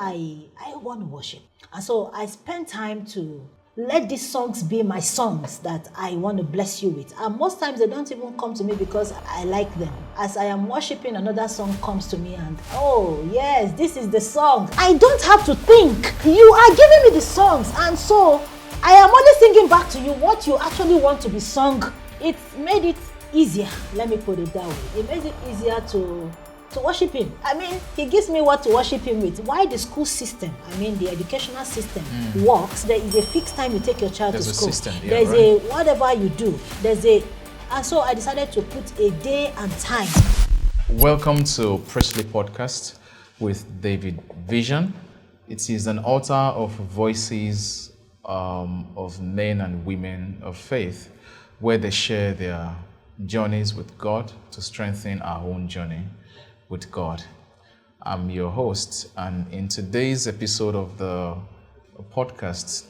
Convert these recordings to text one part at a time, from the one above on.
I want to worship. And so I spend time to let these songs be my songs that I want to bless you with. And most times they don't even come to me because I like them. As I am worshiping, another song comes to me and, oh yes, this is the song. I don't have to think. You are giving me the songs. And so I am only singing back to you what you actually want to be sung. It made it easier. Let me put it that way. It made it easier to worship him. I mean, he gives me what to worship him with. Why the school system, the educational system works, there is a fixed time you take your child to school. System, yeah, there's right. a whatever you do. And so I decided to put a day and time. Welcome to Presley Podcast with David Vision. It is an altar of voices of men and women of faith where they share their journeys with God to strengthen our own journey with God. I'm your host, and in today's episode of the podcast,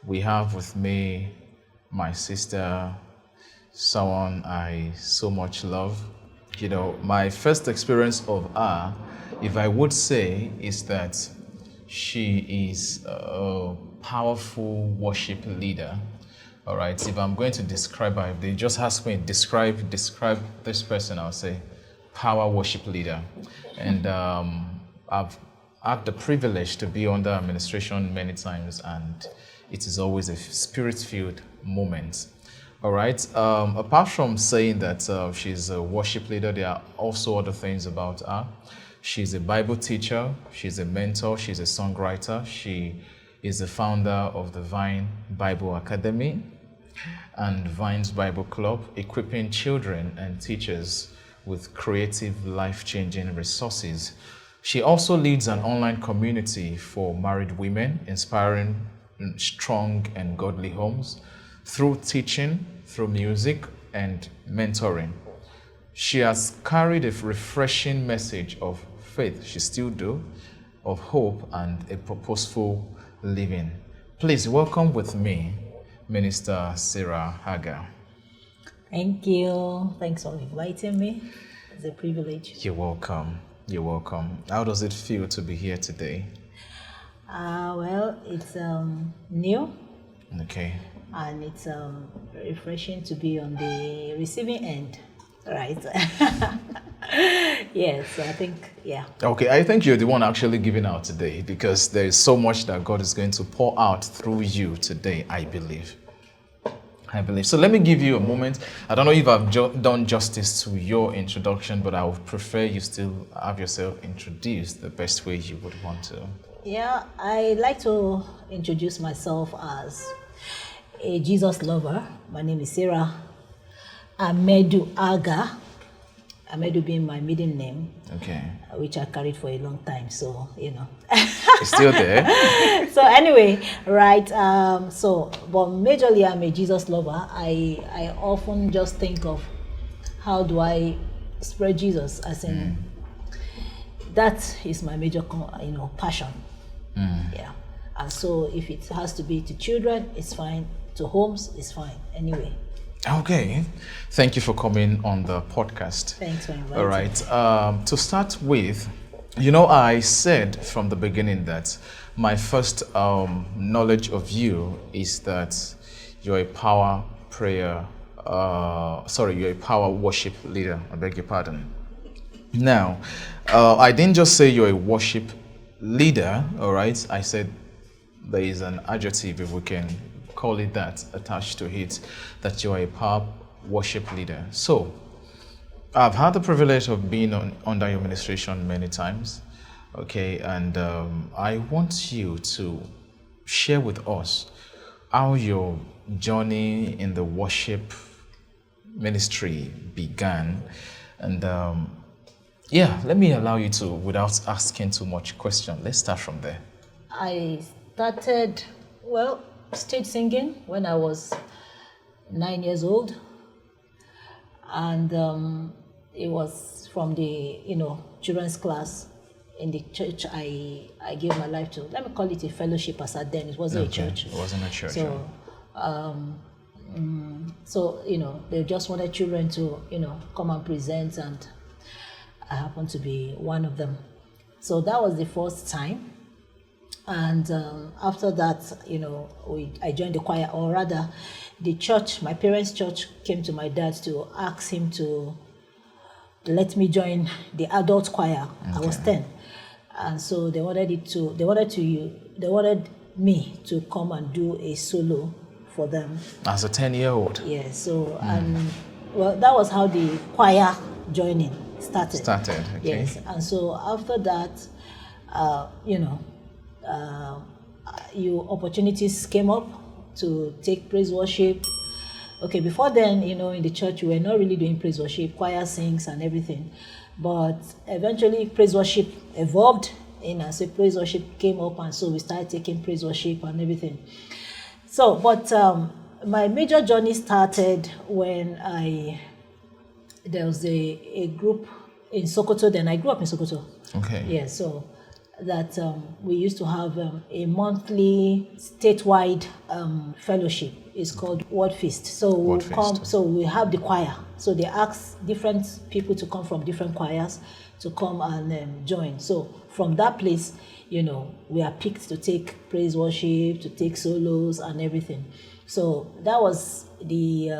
we have with me my sister, someone I so much love. You know, my first experience of her, if I would say, is that she is a powerful worship leader. All right, if I'm going to describe her, if they just ask me, describe this person, I'll say power worship leader. And I've had the privilege to be under administration many times, and it is always a spirit-filled moment. All right, apart from saying that she's a worship leader, there are also other things about her. She's a Bible teacher, she's a mentor, she's a songwriter, she is the founder of the Vine Bible Academy and Vine's Bible Club, equipping children and teachers with creative, life-changing resources. She also leads an online community for married women, inspiring strong and godly homes through teaching, through music, and mentoring. She has carried a refreshing message of faith, she still do, of hope and a purposeful living. Please welcome with me, Minister Sarah Agha. Thank you. Thanks for inviting me. It's a privilege. You're welcome. You're welcome. How does it feel to be here today? Well, it's new. Okay. And it's refreshing to be on the receiving end. Right. Yes, I think, yeah. Okay, I think you're the one actually giving out today because there is so much that God is going to pour out through you today, I believe. So let me give you a moment. I don't know if I've done justice to your introduction, but I would prefer you still have yourself introduced the best way you would want to. Yeah, I like to introduce myself as a Jesus lover. My name is Sarah Agha. Amedu being my maiden name, okay, which I carried for a long time, so it's still there. So anyway, right, but majorly I'm a Jesus lover. I often just think of how do I spread Jesus, as in that is my major passion. Yeah, and so if it has to be to children, it's fine. To homes, it's fine. Anyway. Okay, thank you for coming on the podcast. Thanks for inviting. All right, to start with, I said from the beginning that my first knowledge of you is that you're a power worship leader. I beg your pardon. Now, I didn't just say you're a worship leader, all right? I said there is an adjective, if we can call it that, attached to it, that you are a power worship leader. So, I've had the privilege of being under your administration many times, okay, and I want you to share with us how your journey in the worship ministry began, and let me allow you to, without asking too much question, let's start from there. I started, stage singing when I was 9 years old, and it was from the children's class in the church I gave my life to. Let me call it a fellowship, as at then it wasn't a church. It wasn't a church. So they just wanted children to come and present, and I happened to be one of them. So that was the first time And after that, I joined the choir, or rather, the church, my parents' church, came to my dad to ask him to let me join the adult choir. I was 10, and so they wanted me to come and do a solo for them as a 10-year-old. Yeah. So and well, that was how the choir joining started. Okay. Yes, and so after that, opportunities came up to take praise worship. Okay, before then, in the church, we were not really doing praise worship, choir sings and everything. But eventually, praise worship evolved, and so praise worship came up, and so we started taking praise worship and everything. So, but my major journey started when there was a group in Sokoto. Then I grew up in Sokoto. Okay. Yeah, so that we used to have a monthly statewide fellowship. It's called Word Feast. So we have the choir. So they ask different people to come from different choirs to come and join. So from that place, we are picked to take praise worship, to take solos and everything. So that was the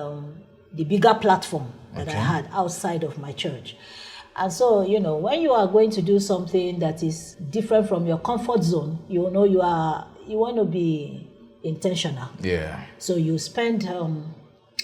bigger platform that I had outside of my church. And so, when you are going to do something that is different from your comfort zone, you want to be intentional. Yeah. So you spend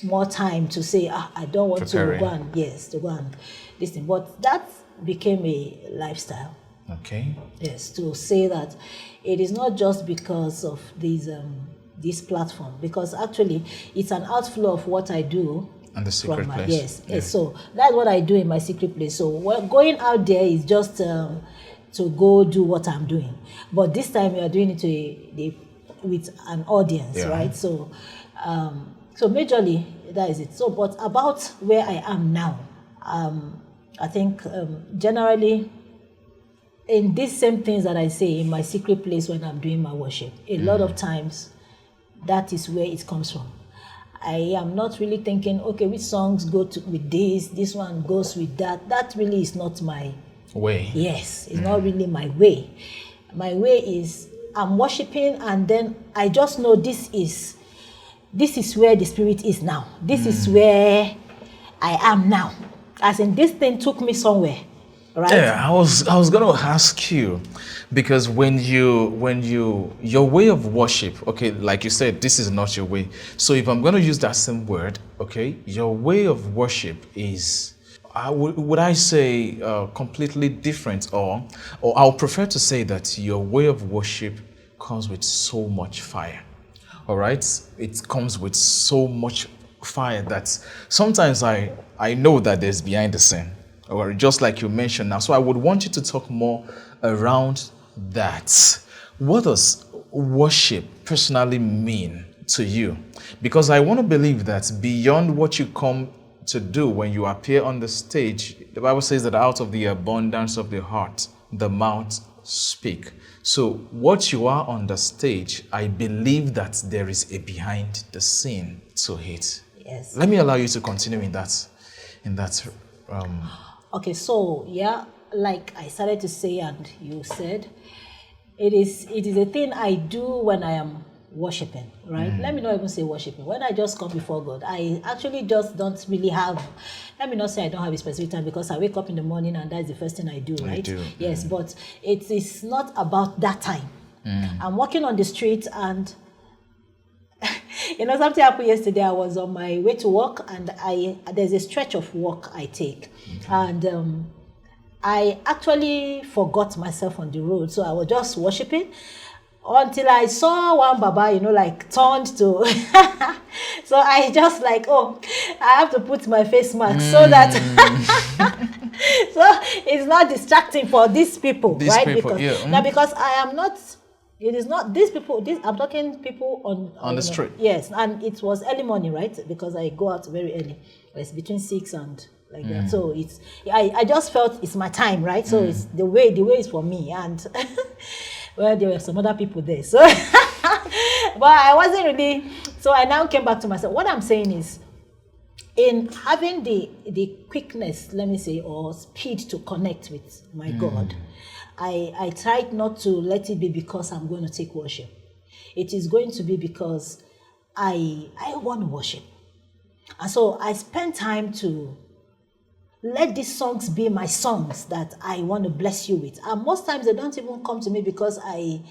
more time to say, I don't want to go and this thing. But that became a lifestyle. Okay. Yes, to say that it is not just because of this platform, because actually it's an outflow of what I do. And the secret place. Yes. So that's what I do in my secret place. So going out there is just to go do what I'm doing. But this time we are doing it with an audience, right? So, so majorly that is it. So, but about where I am now, I think generally in these same things that I say in my secret place when I'm doing my worship, a lot of times that is where it comes from. I am not really thinking, okay, which songs go with this one goes with that. That really is not my way. Yes, it's not really my way. My way is I'm worshiping, and then I just know this is where the Spirit is now. This is where I am now. As in, this thing took me somewhere. Right? Yeah, I was gonna ask you, because when your way of worship, okay, like you said, this is not your way. So if I'm gonna use that same word, okay, your way of worship is, would I say completely different, or I'll prefer to say that your way of worship comes with so much fire. All right, it comes with so much fire that sometimes I know that there's behind the scene. Or just like you mentioned now. So I would want you to talk more around that. What does worship personally mean to you? Because I want to believe that beyond what you come to do when you appear on the stage, the Bible says that out of the abundance of the heart, the mouth speak. So what you are on the stage, I believe that there is a behind the scene to it. Yes. Let me allow you to continue in that. Okay, so like I started to say and you said, it is a thing I do when I am worshiping, right? Let me not even say worshiping. When I just come before God, I actually just don't really have, let me not say I don't have a specific time, because I wake up in the morning and that's the first thing I do, right? Yes, but it is not about that time. I'm walking on the street and something happened yesterday. I was on my way to work, and there's a stretch of work I take, and I actually forgot myself on the road. So I was just worshiping until I saw one Baba, turned to. So I just I have to put my face mask so that so it's not distracting for these people, right? Because I am not. It is not these people. I'm talking people on the street. Yes, and it was early morning, right? Because I go out very early. It's between 6 and like that. So it's I just felt it's my time, right? So it's the way is for me, and well, there were some other people there. So, but I wasn't really. So I now came back to myself. What I'm saying is, in having the quickness, let me say, or speed to connect with my God. I tried not to let it be because I'm going to take worship. It is going to be because I want to worship. And so I spend time to let these songs be my songs that I want to bless you with. And most times they don't even come to me because I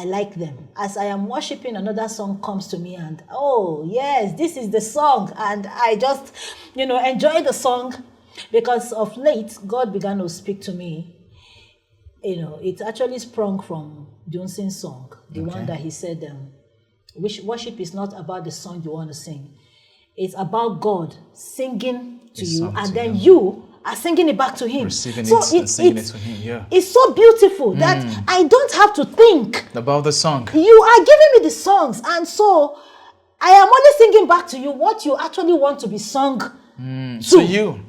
like them. As I am worshiping, another song comes to me and, oh, yes, this is the song. And I just, enjoy the song because of late, God began to speak to me. It actually sprung from Johnson's song, the one that he said, worship is not about the song you want to sing. It's about God singing to you, and then you are singing it back to him. Receiving it and singing it to him, yeah. It's so beautiful that I don't have to think about the song. You are giving me the songs, and so I am only singing back to you what you actually want to be sung to you.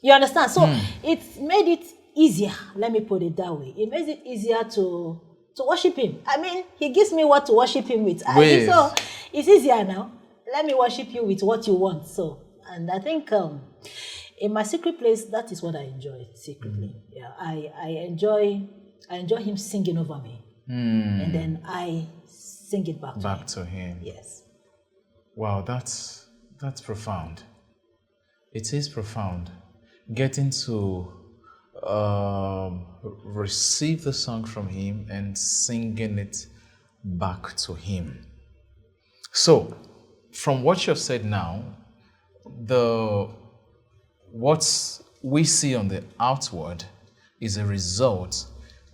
You understand? So it's made it easier. Let me put it that way. It makes it easier to worship him. I mean, he gives me what to worship him with. So it's easier now. Let me worship you with what you want. So, and I think in my secret place, that is what I enjoy secretly. Yeah, I enjoy him singing over me, and then I sing it back to him. Yes. Wow, that's profound. It is profound. Getting to receive the song from him and singing it back to him. So, from what you've said now, what we see on the outward is a result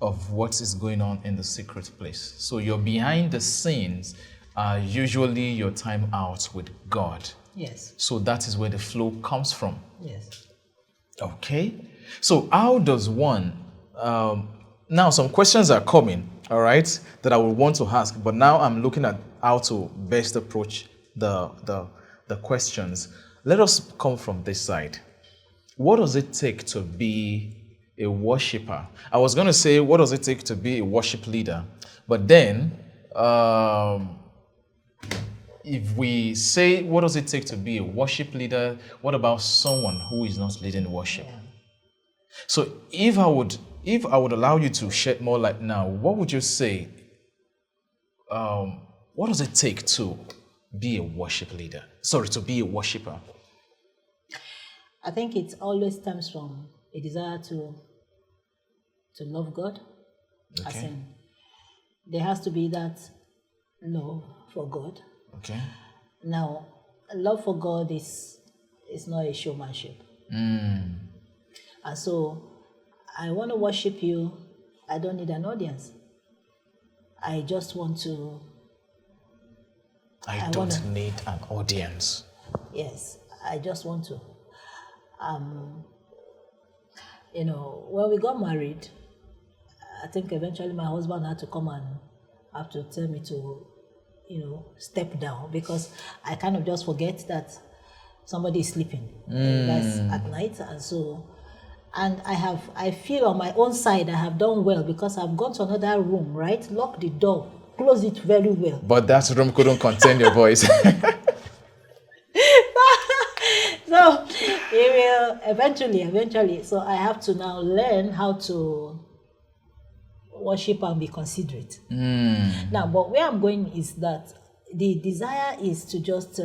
of what is going on in the secret place. So your behind the scenes are usually your time out with God. Yes. So that is where the flow comes from. Yes. Okay. So how does one, now some questions are coming, all right, that I would want to ask, but now I'm looking at how to best approach the questions. Let us come from this side. What does it take to be a worshiper? I was going to say, what does it take to be a worship leader? But then, if we say, what does it take to be a worship leader? What about someone who is not leading worship? Yeah. So if I would allow you to shed more light now, what would you say? What does it take to be a worship leader? Sorry, to be a worshiper. I think it always stems from a desire to love God. Okay. As in, there has to be that love for God. Okay. Now, love for God is not a showmanship. And so, I want to worship you. I don't need an audience. I just want to. I don't need an audience. Yes, I just want to. When we got married, I think eventually my husband had to come and have to tell me to, step down, because I kind of just forget that somebody is sleeping. That's at night. And I feel on my own side I have done well, because I've gone to another room, right? Lock the door, close it very well. But that room couldn't contain your voice. So it will eventually. So I have to now learn how to worship and be considerate. Now, but where I'm going is that the desire is to just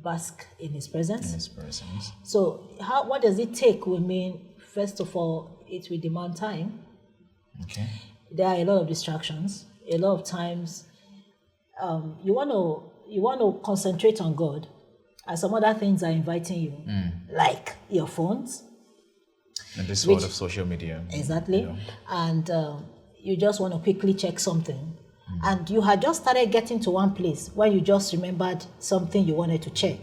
bask in His presence. In His presence. So what does it take? We mean, first of all, it will demand time. Okay. There are a lot of distractions. A lot of times, you want to concentrate on God, and some other things are inviting you, like your phones. And this world of social media. Exactly. And you just want to quickly check something. And you had just started getting to one place when you just remembered something you wanted to check.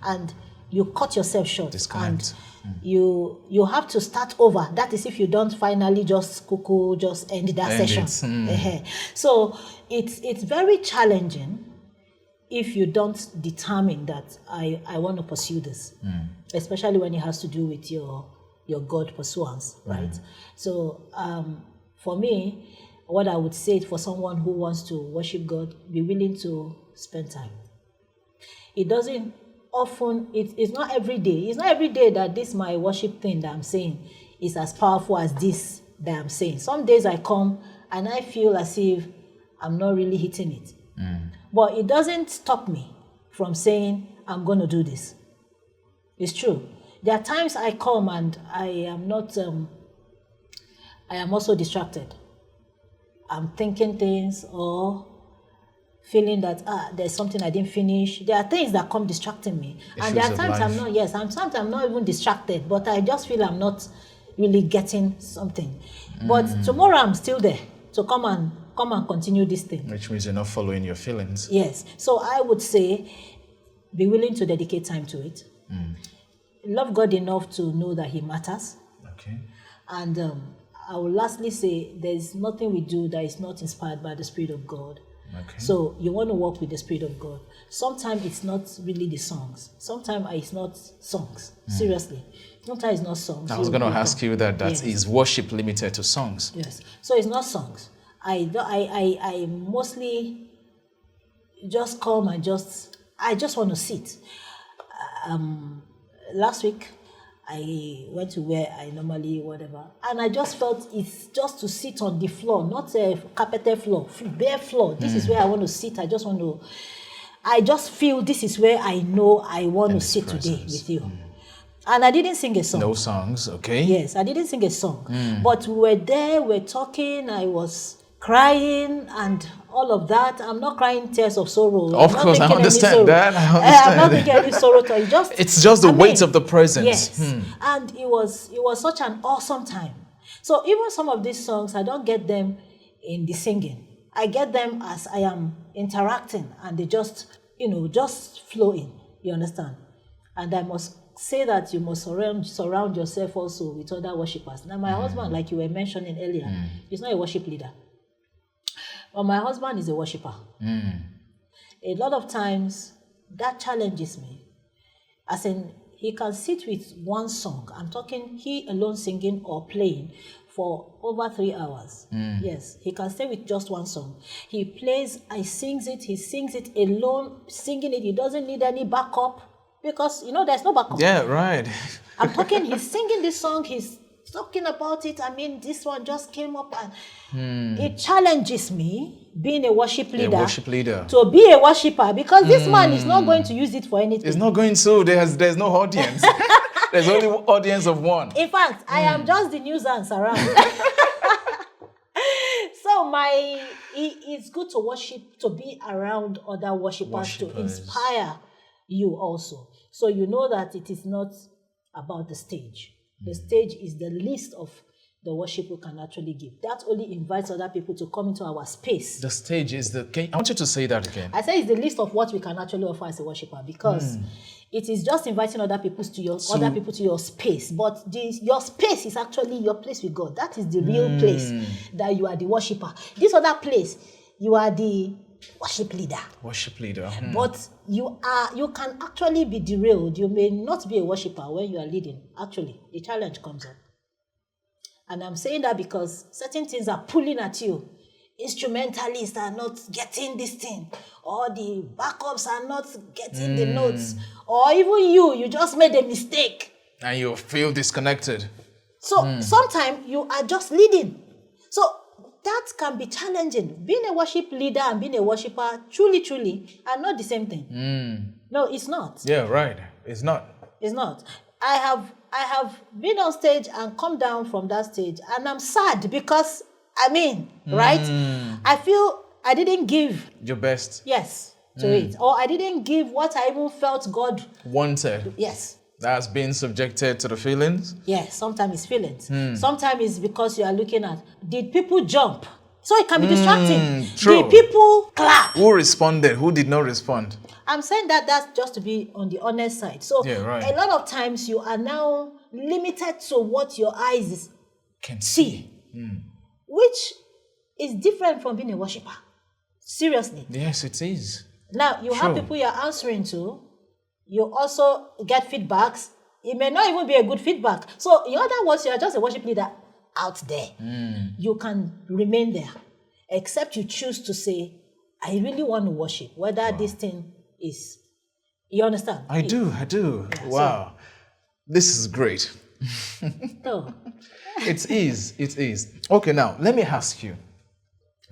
And you cut yourself short. Disconnect. And you have to start over. That is if you don't finally just end that session. So it's very challenging if you don't determine that I want to pursue this, especially when it has to do with your God pursuance, right? So for me, what I would say for someone who wants to worship God, be willing to spend time. It doesn't often, it's not every day. It's not every day that this my worship thing that I'm saying is as powerful as this that I'm saying. Some days I come and I feel as if I'm not really hitting it. But it doesn't stop me from saying, I'm going to do this. It's true. There are times I come and I am not, I am also distracted. I'm thinking things or feeling that there's something I didn't finish. There are things that come distracting me. And there are times I'm not, sometimes I'm not even distracted, but I just feel I'm not really getting something. But tomorrow I'm still there to come and continue this thing. Which means you're not following your feelings. Yes. So I would say, be willing to dedicate time to it. Love God enough to know that He matters. Okay. And I will lastly say, there's nothing we do that is not inspired by the Spirit of God. Okay. So you want to walk with the Spirit of God. Sometimes it's not really the songs. Sometimes it's not songs. Seriously. Sometimes it's not songs. I was going to ask you that Yes. is worship limited to songs? Yes. So it's not songs. I mostly just come and I just want to sit. Last week, I went to where I normally, whatever, and I just felt it's just to sit on the floor, not a carpeted floor, bare floor. This is where I want to sit. I just feel this is where I know I want to sit today with you. And I didn't sing a song. No songs, okay. Yes, I didn't sing a song. But we were there, we're talking, I was crying and all of that. I'm not crying tears of sorrow. Of course, I understand that. I'm not thinking any sorrow. It's just the weight of the presence. Yes. And it was such an awesome time. So even some of these songs, I don't get them in the singing. I get them as I am interacting and they just flow in. You understand? And I must say that you must surround yourself also with other worshipers. Now, my husband, like you were mentioning earlier, is not a worship leader. But my husband is a worshiper. A lot of times, that challenges me. As in, he can sit with one song. I'm talking he alone singing or playing for over 3 hours. Yes, he can stay with just one song. He plays, he sings it alone, singing it. He doesn't need any backup because, there's no backup. Yeah, right. I'm talking, he's singing this song, he's talking about it. I mean, this one just came up and it challenges me, being a worship leader, to be a worshiper because this man is not going to use it for anything. It's not going to. There's no audience. There's only audience of one. In fact, I am just the nuisance around. So it's good to worship, to be around other worshippers, to inspire you also. So you know that it is not about the stage. The stage is the least of the worship we can actually give. That only invites other people to come into our space. The stage is I want you to say that again. I say it's the least of what we can actually offer as a worshiper because it is just inviting other people to your space. But your space is actually your place with God. That is the real place that you are the worshiper. This other place, you are the worship leader. But you can actually be derailed. You may not be a worshiper when you are leading. Actually, the challenge comes up. And I'm saying that because certain things are pulling at you. Instrumentalists are not getting this thing, or the backups are not getting the notes, or even you just made a mistake. And you feel disconnected. So sometimes you are just leading. So that can be challenging. Being a worship leader and being a worshiper, truly, are not the same thing. No, it's not. Yeah, right. It's not. It's not. I have been on stage and come down from that stage, and I'm sad because, right? I feel I didn't give your best. Yes, to it. Or I didn't give what I even felt God wanted. Yes. That's being subjected to the feelings? Yes, sometimes it's feelings. Sometimes it's because you are looking at, did people jump? So it can be distracting. True. Did people clap? Who responded? Who did not respond? I'm saying that's just to be on the honest side. So yeah, right. A lot of times you are now limited to what your eyes can see, which is different from being a worshiper. Seriously. Yes, it is. Now, you have people you're answering to. You also get feedbacks. It may not even be a good feedback. So, in other words, you are just a worship leader out there. You can remain there, except you choose to say, I really want to worship, whether this thing is, you understand? I do. Yeah, wow. This is great. So, It is. It is. Okay, now let me ask you.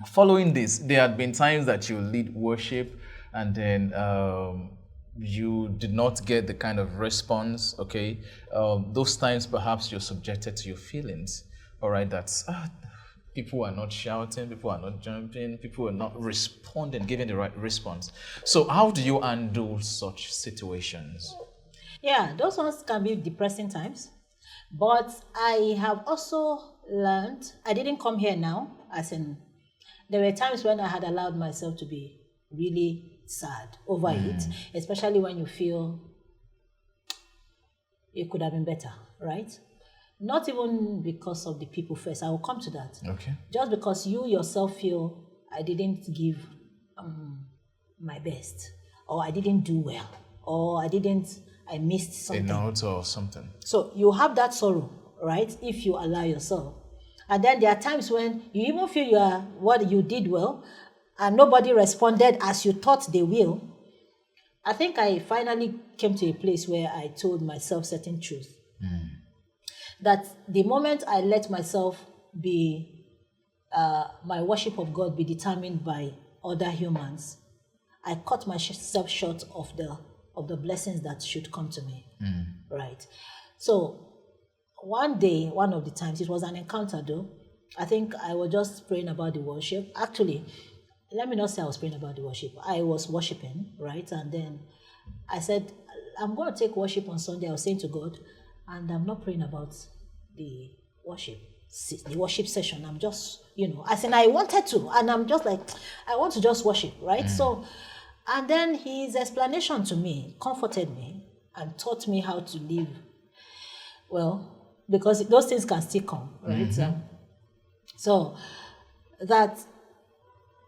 Following this, there had been times that you lead worship, and then you did not get the kind of response. Okay, those times perhaps you're subjected to your feelings. All right, that's people are not shouting, people are not jumping, people are not responding, giving the right response. So, how do you handle such situations? Yeah, those ones can be depressing times. But I have also learned, I didn't come here now, as in, there were times when I had allowed myself to be really sad over it, especially when you feel it could have been better, right? Not even because of the people first. I will come to that. Okay. Just because you yourself feel I didn't give my best, or I didn't do well, or I missed something. A note or something. So you have that sorrow, right? If you allow yourself. And then there are times when you even feel what you did well, and nobody responded as you thought they will. I think I finally came to a place where I told myself certain truth. That the moment I let myself be, my worship of God be determined by other humans, I cut myself short of the blessings that should come to me. Right? So one day, one of the times, it was an encounter though. I think I was just praying about the worship. Actually, let me not say I was praying about the worship. I was worshiping, right? And then I said, I'm going to take worship on Sunday. I was saying to God, and I'm not praying about the worship session. I'm just, as in I wanted to, and I'm just like, I want to just worship, right? So, and then his explanation to me comforted me and taught me how to live well, because those things can still come, right? So that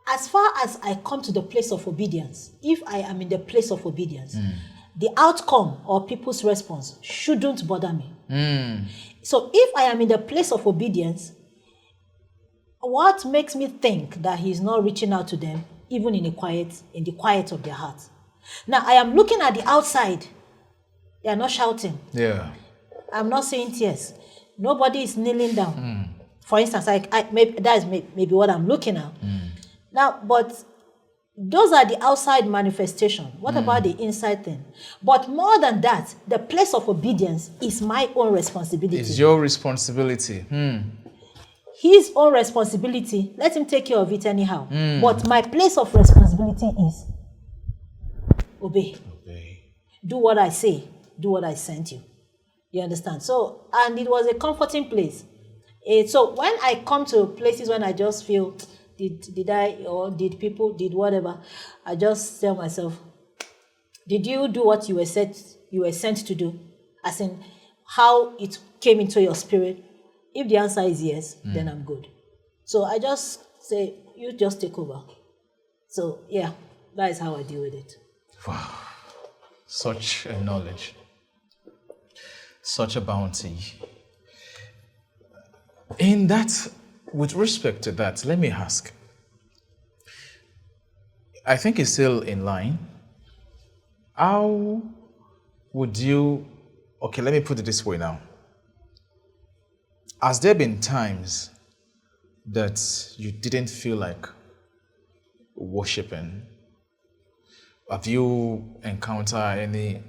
as far as I come to the place of obedience, if I am in the place of obedience, the outcome or people's response shouldn't bother me. So if I am in the place of obedience, what makes me think that he's not reaching out to them, even in the quiet of their heart? Now I am looking at the outside. They are not shouting. Yeah. I'm not seeing tears. Nobody is kneeling down. For instance, that is maybe what I'm looking at. Now, but those are the outside manifestation. What about the inside thing? But more than that, the place of obedience is my own responsibility. It's your responsibility. His own responsibility, let him take care of it anyhow. But my place of responsibility is obey. Do what I say. Do what I sent you. You understand? So, and it was a comforting place. So when I come to places when I just feel, did I, or did people, did whatever, I just tell myself, did you do what you were sent to do? As in, how it came into your spirit? If the answer is yes, then I'm good. So I just say, you just take over. So yeah, that is how I deal with it. Wow. Such a knowledge. Such a bounty. In that, with respect to that, let me ask. I think it's still in line. How would you, okay, let me put it this way now. Has there been times that you didn't feel like worshiping? Have you encountered any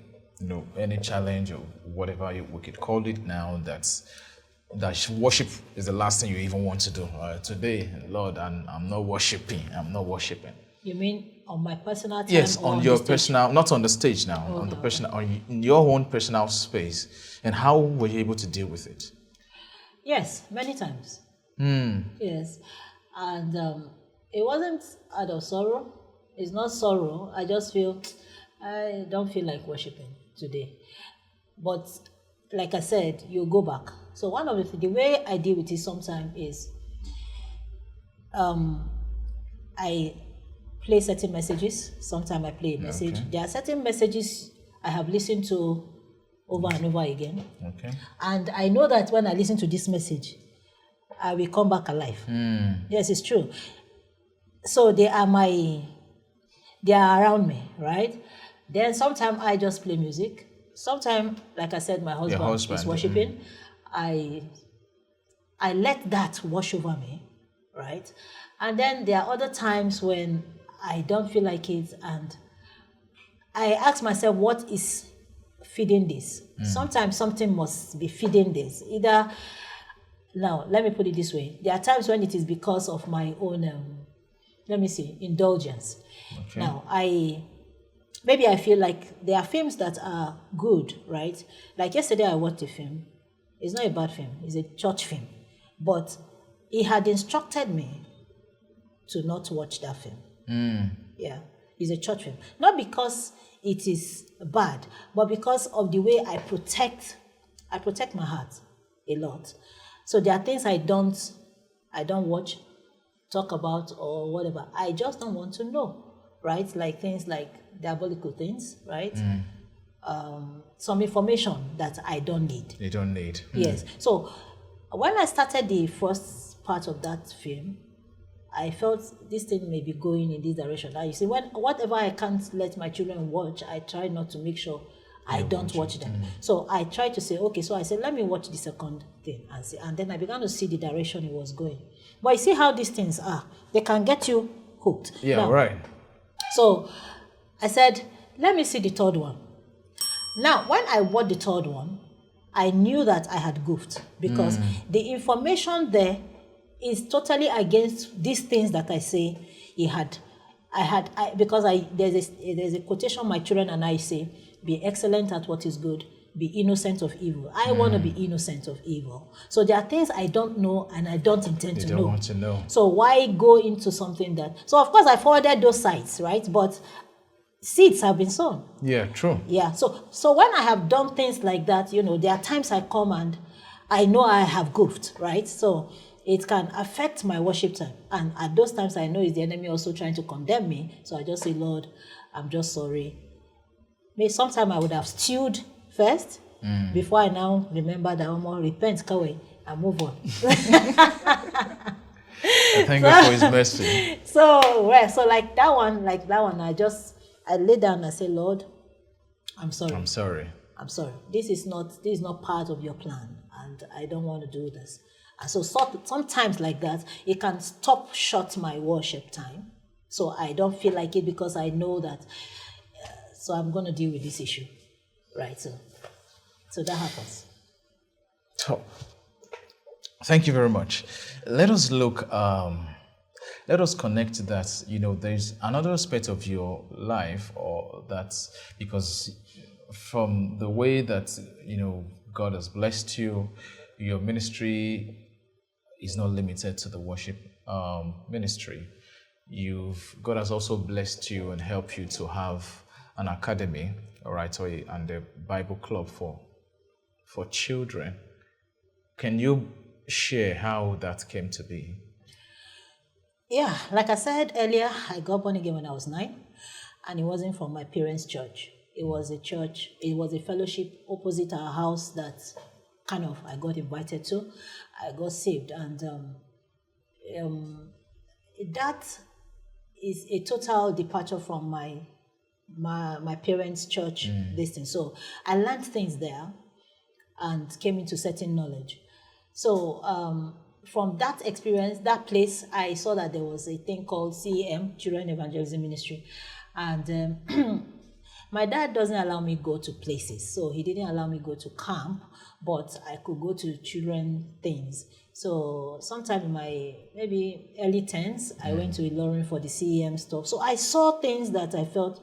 challenge or whatever we could call it now that worship is the last thing you even want to do? Today, Lord, I'm not worshiping. I'm not worshiping. You mean on my personal time? Yes, or on on your the stage? personal, not on the stage now, on the personal, in your own personal space. And how were you able to deal with it? Yes, many times. Yes, and it wasn't out of sorrow. It's not sorrow. I just feel I don't feel like worshiping today. But like I said, you go back. So one of the way I deal with it sometimes is I play certain messages. Sometimes I play a message. Okay. There are certain messages I have listened to over and over again. Okay. And I know that when I listen to this message, I will come back alive. Yes, it's true. So they are around me, right? Then sometimes I just play music. Sometimes, like I said, my husband is worshiping. I I let that wash over me, right? And then there are other times when I don't feel like it, and I ask myself, what is feeding this? Sometimes something must be feeding this. Either, now, let me put it this way. There are times when it is because of my own, indulgence. Okay. Now, maybe I feel like there are films that are good, right? Like yesterday I watched a film. It's not a bad film. It's a church film. But he had instructed me to not watch that film. Yeah, it's a church film. Not because it is bad, but because of the way I protect my heart a lot. So there are things I don't watch, talk about, or whatever. I just don't want to know, right? Like things like diabolical things, right? Some information that I don't need. You don't need. Yes. So when I started the first part of that film, I felt this thing may be going in this direction. Now you see, whatever I can't let my children watch, I try not to make sure I don't watch them. So I try to say, okay, so I said, let me watch the second thing and see. And then I began to see the direction it was going. But you see how these things are. They can get you hooked. Yeah, now, right. So I said, let me see the third one. Now, when I watched the third one, I knew that I had goofed because the information there is totally against these things that I say there's a quotation my children and I say, be excellent at what is good, be innocent of evil. I want to be innocent of evil. So there are things I don't know and I don't intend to know. You don't want to know. So why go into something that... So of course I forwarded those sites, right? But seeds have been sown. Yeah, true. Yeah, so when I have done things like that, there are times I come and I know I have goofed, right? So it can affect my worship time. And at those times I know it's the enemy also trying to condemn me. So I just say, Lord, I'm just sorry. Maybe sometime I would have stewed first before I now remember that I'm more repent, Kawe, and move on. Thank God for his mercy. So like that one, I lay down and I say, Lord, I'm sorry. I'm sorry. I'm sorry. This is not part of your plan, and I don't want to do this. And so sometimes like that, it can stop short my worship time. So I don't feel like it because I know that. So I'm going to deal with this issue, right? So that happens. So, thank you very much. Let us look. Let us connect that. There's another aspect of your life, or that's because from the way that God has blessed you, your ministry is not limited to the worship ministry. God has also blessed you and helped you to have an academy, all right, and a Bible club for children. Can you share how that came to be? Yeah, like I said earlier, I got born again when I was 9, and it wasn't from my parents' church. It was a church, it was a fellowship opposite our house that I got invited to. I got saved, and that is a total departure from my parents' church listing. So I learned things there and came into certain knowledge. So from that experience, that place, I saw that there was a thing called CEM, Children Evangelism Ministry. And my dad doesn't allow me go to places. So he didn't allow me go to camp, but I could go to children things. So sometime in my maybe early 10s, I went to Ilorin for the CEM stuff. So I saw things that I felt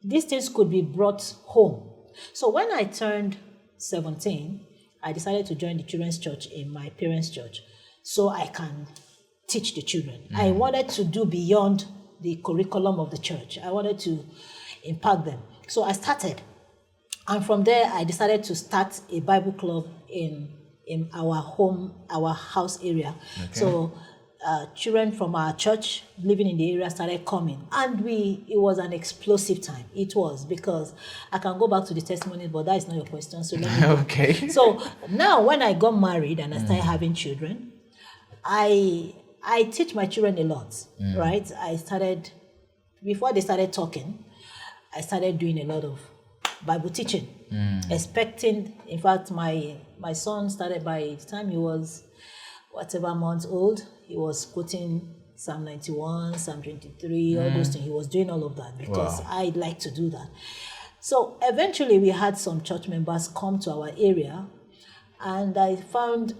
these things could be brought home. So when I turned 17, I decided to join the children's church in my parents' church so I can teach the children. I wanted to do beyond the curriculum of the church. I wanted to impact them. So I started. And from there, I decided to start a Bible club in our house area. Okay. So children from our church living in the area started coming, and it was an explosive time. It was, because I can go back to the testimony, but that is not your question. So let me okay. So now when I got married and I started having children, I teach my children a lot, right? Before they started talking, I started doing a lot of Bible teaching, expecting. In fact, my son started by the time he was whatever months old, he was quoting Psalm 91, Psalm 23, all those things. He was doing all of that because I like to do that. So eventually we had some church members come to our area, and I found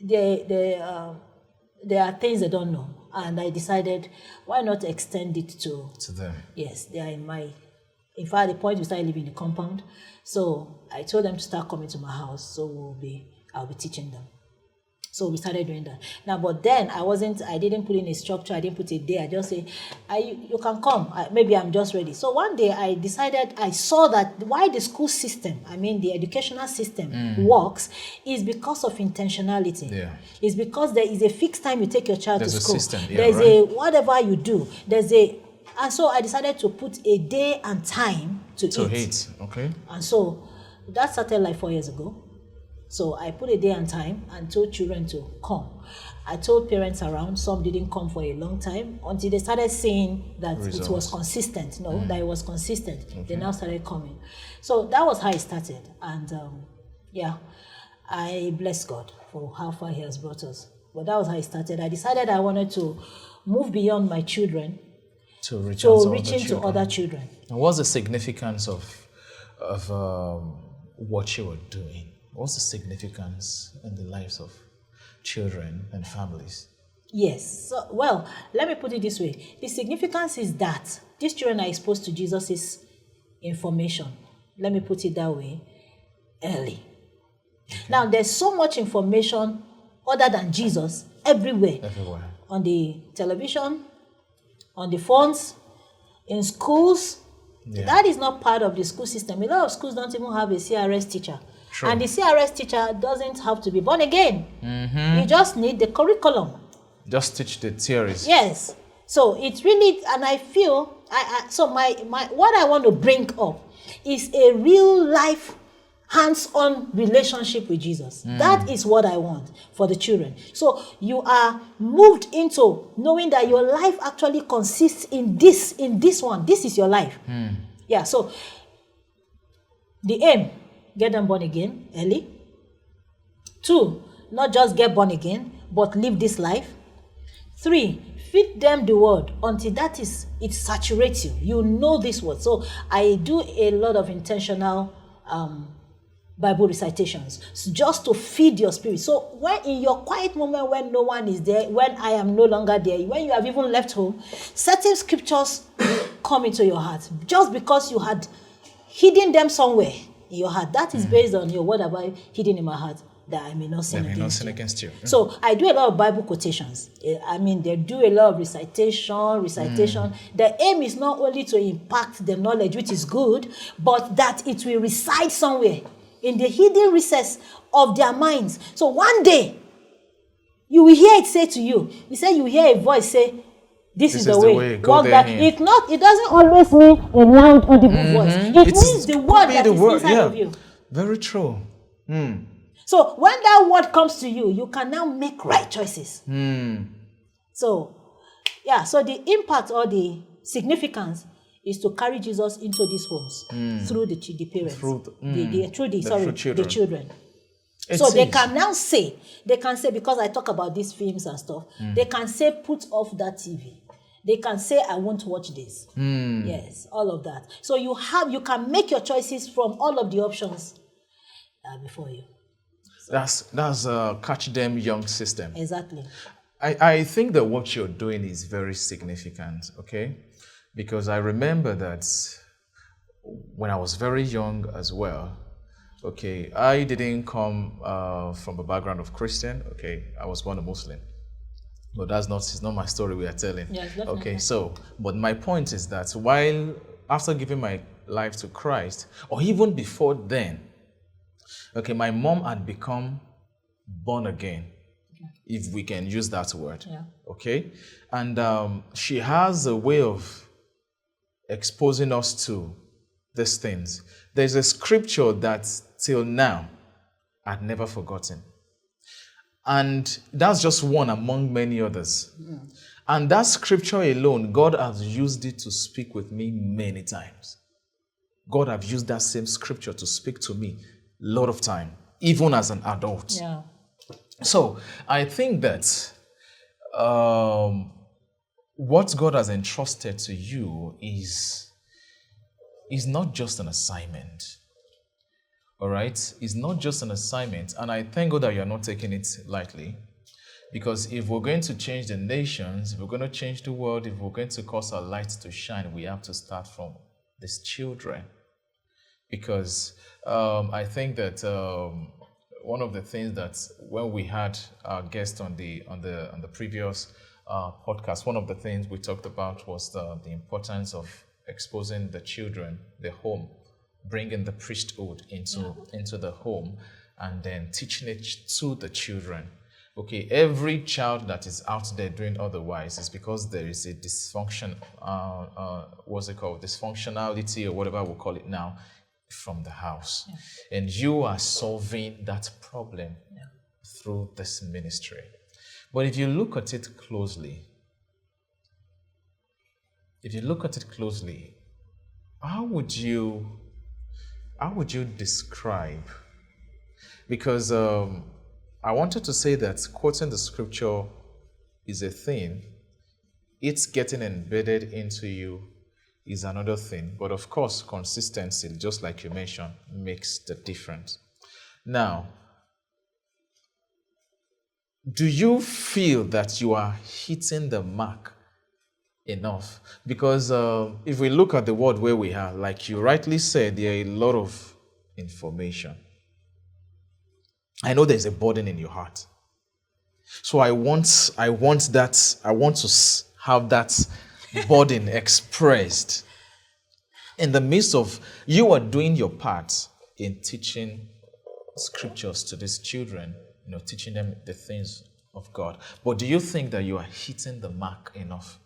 there are things they don't know. And I decided, why not extend it to them? Yes, they are in fact, at the point we started living in the compound. So I told them to start coming to my house. So I'll be teaching them. So we started doing that. Now, but then I didn't put in a structure. I didn't put a day. I just say, you can come. Maybe I'm just ready. So one day I saw that why the school system, the educational system works is because of intentionality. Yeah. It's because there is a fixed time you take your child to school. There's a system. Yeah, there's a whatever you do. And so I decided to put a day and time to eat. Okay. And so that started like 4 years ago. So I put a day and time and told children to come. I told parents around, some didn't come for a long time until they started seeing that it was consistent. That it was consistent. Okay. They now started coming. So that was how it started. And I bless God for how far He has brought us. But that was how it started. I decided I wanted to move beyond my children to reach into other children. And what's the significance of what you were doing? What's the significance in the lives of children and families? Yes. So, well, let me put it this way. The significance is that these children are exposed to Jesus' information. Let me put it that way. Early. Okay. Now, there's so much information other than Jesus everywhere. On the television, on the phones, in schools. Yeah. That is not part of the school system. A lot of schools don't even have a CRS teacher. True. And the CRS teacher doesn't have to be born again. Mm-hmm. You just need the curriculum. Just teach the theories. Yes. So it's really, and I feel, my what I want to bring up is a real life, hands-on relationship with Jesus. That is what I want for the children. So you are moved into knowing that your life actually consists in this one. This is your life. Yeah. So the aim. Get them born again early. 2, not just get born again, but live this life. 3, feed them the word until it saturates you. You know this word. So I do a lot of intentional Bible recitations just to feed your spirit. So when in your quiet moment when no one is there, when I am no longer there, when you have even left home, certain scriptures come into your heart just because you had hidden them somewhere in your heart. That is based on your word about hidden in my heart, that I may not sin against you. So I do a lot of Bible quotations. They do a lot of recitation. The aim is not only to impact the knowledge, which is good, but that it will reside somewhere in the hidden recess of their minds. So one day, you will hear it say to you, you hear a voice say, this is the way. Walk that. It doesn't always mean a loud audible voice. It means the word that is inside of you. Very true. So when that word comes to you, you can now make right choices. So the impact or the significance is to carry Jesus into these homes through the parents, through the children. So they can say, because I talk about these films and stuff, they can say, put off that TV. They can say, I won't watch this. Yes, all of that. So you can make your choices from all of the options before you. So. That's a catch them young system. Exactly. I think that what you're doing is very significant, okay? Because I remember that when I was very young as well, okay, I didn't come from a background of Christian, okay? I was born a Muslim. But it's not my story we are telling. Yes, okay, but my point is that after giving my life to Christ, or even before then, okay, my mom had become born again, if we can use that word, okay? And she has a way of exposing us to these things. There's a scripture that till now I'd never forgotten. And that's just one among many others. And that scripture alone, God has used it to speak with me many times. God have used that same scripture to speak to me a lot of time, even as an adult. Yeah. So I think that what God has entrusted to you is not just an assignment. All right? It's not just an assignment. And I thank God that you're not taking it lightly. Because if we're going to change the nations, if we're going to change the world, if we're going to cause our light to shine, we have to start from these children. Because I think that one of the things that when we had our guest on the previous podcast, one of the things we talked about was the importance of exposing the children, the home, bringing the priesthood into the home, and then teaching it to the children. Okay, every child that is out there doing otherwise is because there is a dysfunction, dysfunctionality or whatever we'll call it now, from the house. Yeah. And you are solving that problem through this ministry. But if you look at it closely, how would you describe? Because I wanted to say that quoting the scripture is a thing. It's getting embedded into you is another thing. But of course, consistency, just like you mentioned, makes the difference. Now, do you feel that you are hitting the mark enough? Because if we look at the world where we are, like you rightly said, there are a lot of information. I know there's a burden in your heart. So I want to have that burden expressed. In the midst of, you are doing your part in teaching scriptures to these children, teaching them the things of God. But do you think that you are hitting the mark enough?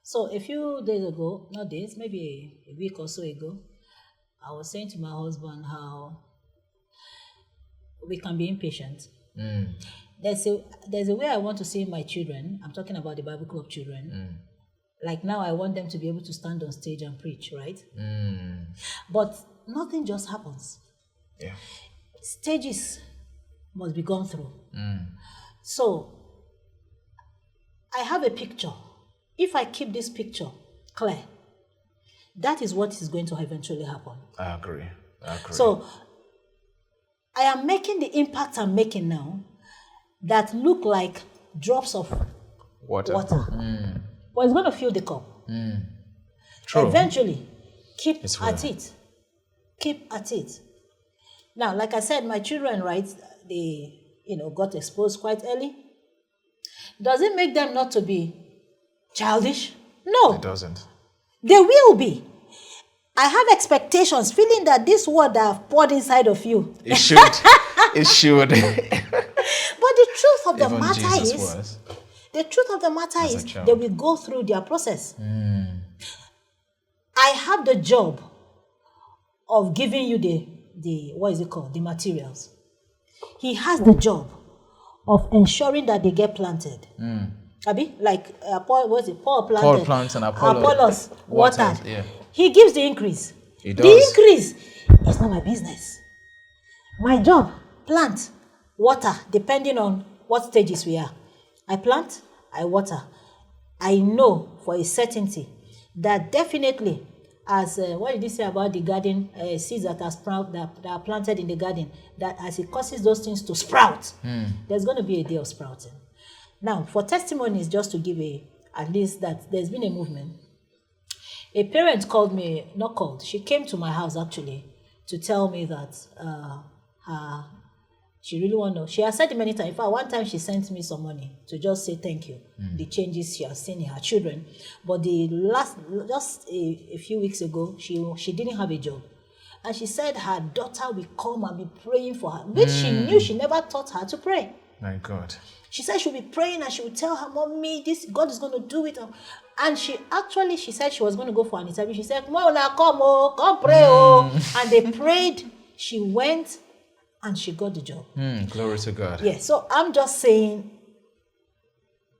So a few days ago, not days, maybe a week or so ago, I was saying to my husband how we can be impatient. There's a way I want to see my children. I'm talking about the Bible Club children. Like now, I want them to be able to stand on stage and preach, right? But nothing just happens. Yeah. Stages must be gone through. So I have a picture. If I keep this picture clear, that is what is going to eventually happen. I agree. So I am making the impact I'm making now that look like drops of water. But it's going to fill the cup. True. Eventually, keep at it. Now, like I said, my children, right, they, got exposed quite early. Does it make them not to be childish? No. It doesn't. They will be. I have expectations, feeling that this word that I've poured inside of you. It should. It should. But the truth of the Even matter Jesus is, was. the truth of the matter As a is, child. they will go through their process. I have the job of giving you the materials. He has the job of ensuring that they get planted. Abi, like Paul planted. Paul plants and Apollos watered. Yeah. He gives the increase. He The does. increase is not my business. My job, plant, water, depending on what stages we are. I plant, I water. I know for a certainty that definitely, as what did he say about the garden, seeds that are planted in the garden, that as it causes those things to sprout, there's going to be a day of sprouting. Now, for testimonies, just to give at least that there's been a movement. A parent she came to my house actually to tell me that she really she has said it many times. In fact, one time she sent me some money to just say thank you, the changes she has seen in her children. But just a few weeks ago, she didn't have a job. And she said her daughter will come and be praying for her, which she knew she never taught her to pray. My God. She said she'll be praying and she would tell her mommy, this God is going to do it. And she said she was going to go for an interview. She said, come pray. And they prayed. She went and she got the job. Glory to God. Yeah, so I'm just saying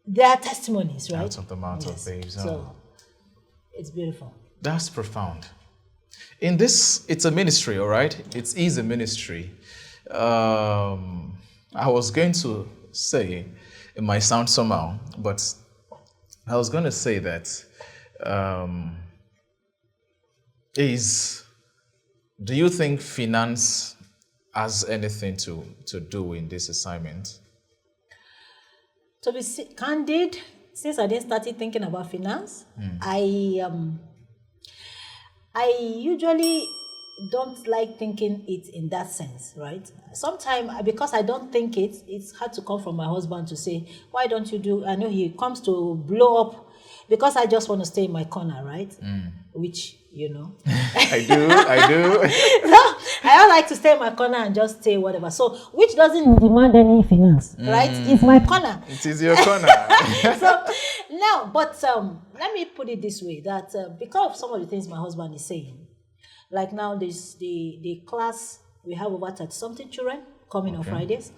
there are testimonies, right? Out of the mouth of babes. So it's beautiful. That's profound. In this, it's a ministry, all right? It is a ministry. I was going to say, it might sound somehow, but I was going to say that do you think finance has anything to do in this assignment? To be candid, since I didn't start thinking about finance, I usually don't like thinking it in that sense, right? Sometimes, because I don't think it's hard to come from my husband to say, why don't you do, I know he comes to blow up, because I just want to stay in my corner, right? Which, I do. So, I don't like to stay in my corner and just say whatever. So, which doesn't demand any finance, right? It's my corner. It is your corner. So, now, but let me put it this way, that because of some of the things my husband is saying, like now there's the class, we have over 30-something children coming on Fridays,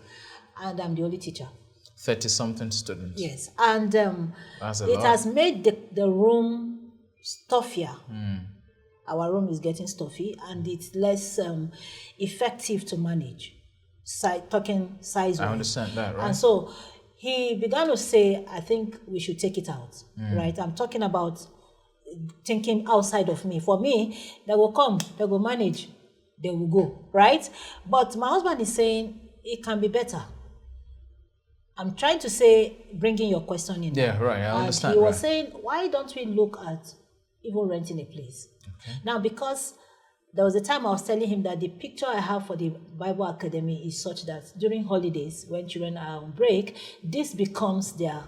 and I'm the only teacher. 30-something students. Yes, and That's a it lot. has made the room stuffier. Our room is getting stuffy, and it's less effective to manage. Talking size-wise. I understand that, right? And so he began to say, I think we should take it out, right? I'm talking about thinking outside of me. For me, they will come, they will manage, they will go, right? But my husband is saying it can be better. I'm trying to say, bringing your question in. Yeah, right, I understand. And he was saying, why don't we look at even renting a place? Okay. Now, because there was a time I was telling him that the picture I have for the Bible Academy is such that during holidays, when children are on break, this becomes their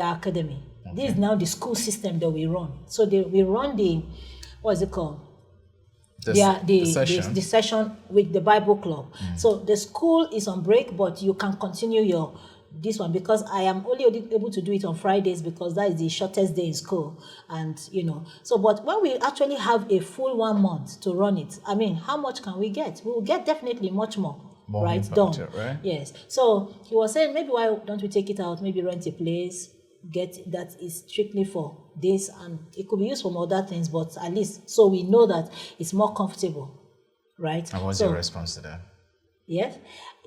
academy. Okay. This is now the school system that we run. So we run the, what is it called? The session with the Bible club. So the school is on break, but you can continue this one, because I am only able to do it on Fridays because that is the shortest day in school. And so, but when we actually have a full 1 month to run it, I mean, how much can we get? We will get definitely much more right? Done. Right? Yes. So he was saying, maybe why don't we take it out, maybe rent a place, get that is strictly for this, and it could be used for other things, but at least so we know that it's more comfortable, right? And what's your response to that? Yes.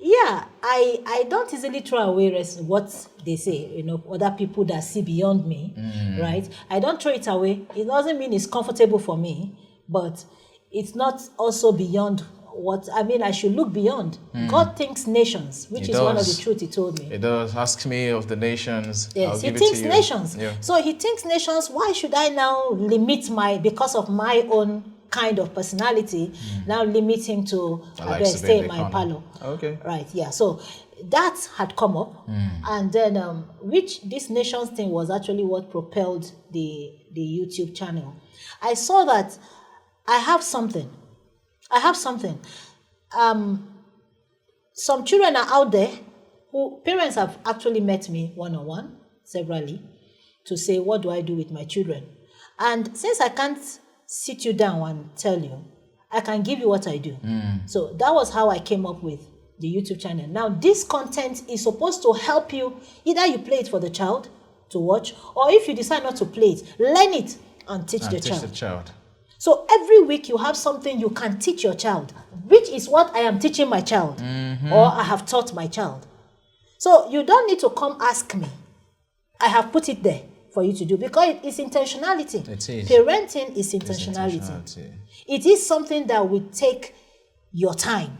Yeah, I don't easily throw away what they say, other people that see beyond me, right? I don't throw it away. It doesn't mean it's comfortable for me, but it's not also beyond what, I mean, I should look beyond. God thinks nations, which is one of the truth he told me. He does. Ask me of the nations. Yes, I'll he give thinks it to you. nations. Yeah. So he thinks nations. Why should I now limit because of my own kind of personality, now limit him to stay in my parlor? Okay. Right, yeah. So that had come up. And then, which this nations thing was actually what propelled the YouTube channel. I saw that I have something. Some children are out there who parents have actually met me one-on-one, severally, to say, what do I do with my children? And since I can't sit you down and tell you, I can give you what I do. So that was how I came up with the YouTube channel. Now, this content is supposed to help you. Either you play it for the child to watch, or if you decide not to play it, learn it and teach the child. So every week you have something you can teach your child, which is what I am teaching my child, or I have taught my child. So you don't need to come ask me. I have put it there for you to do, because it's intentionality. It is. Parenting is intentionality. It is something that will take your time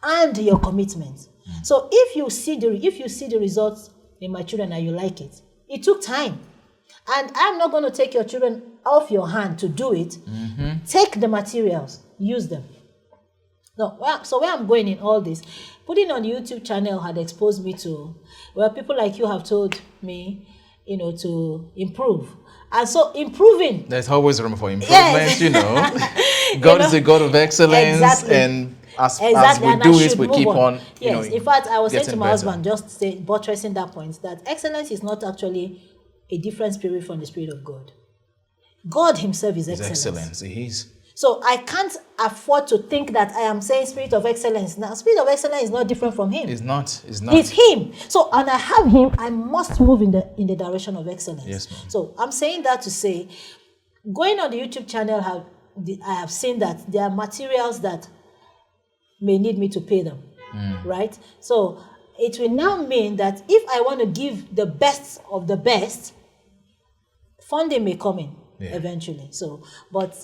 and your commitment. So if you see the results in my children and you like it, it took time. And I'm not going to take your children off your hand to do it. Take the materials, use them. No, so where I'm going in all this, putting on the YouTube channel had exposed me to, people like you have told me, to improve. And so improving. There's always room for improvement, God is a God of excellence. Exactly. And as we do it, we keep on. Yes, in fact, I was saying to my better. husband, buttressing that point, that excellence is not actually a different spirit from the Spirit of God. God himself is excellence. He is. So I can't afford to think that I am saying spirit of excellence. Now, spirit of excellence is not different from him. It's not. It's him. So, and I have him, I must move in the direction of excellence. Yes, ma'am. So I'm saying that to say, going on the YouTube channel I have seen that there are materials that may need me to pay them, right? So it will now mean that if I want to give the best of the best, funding may come in eventually. So, but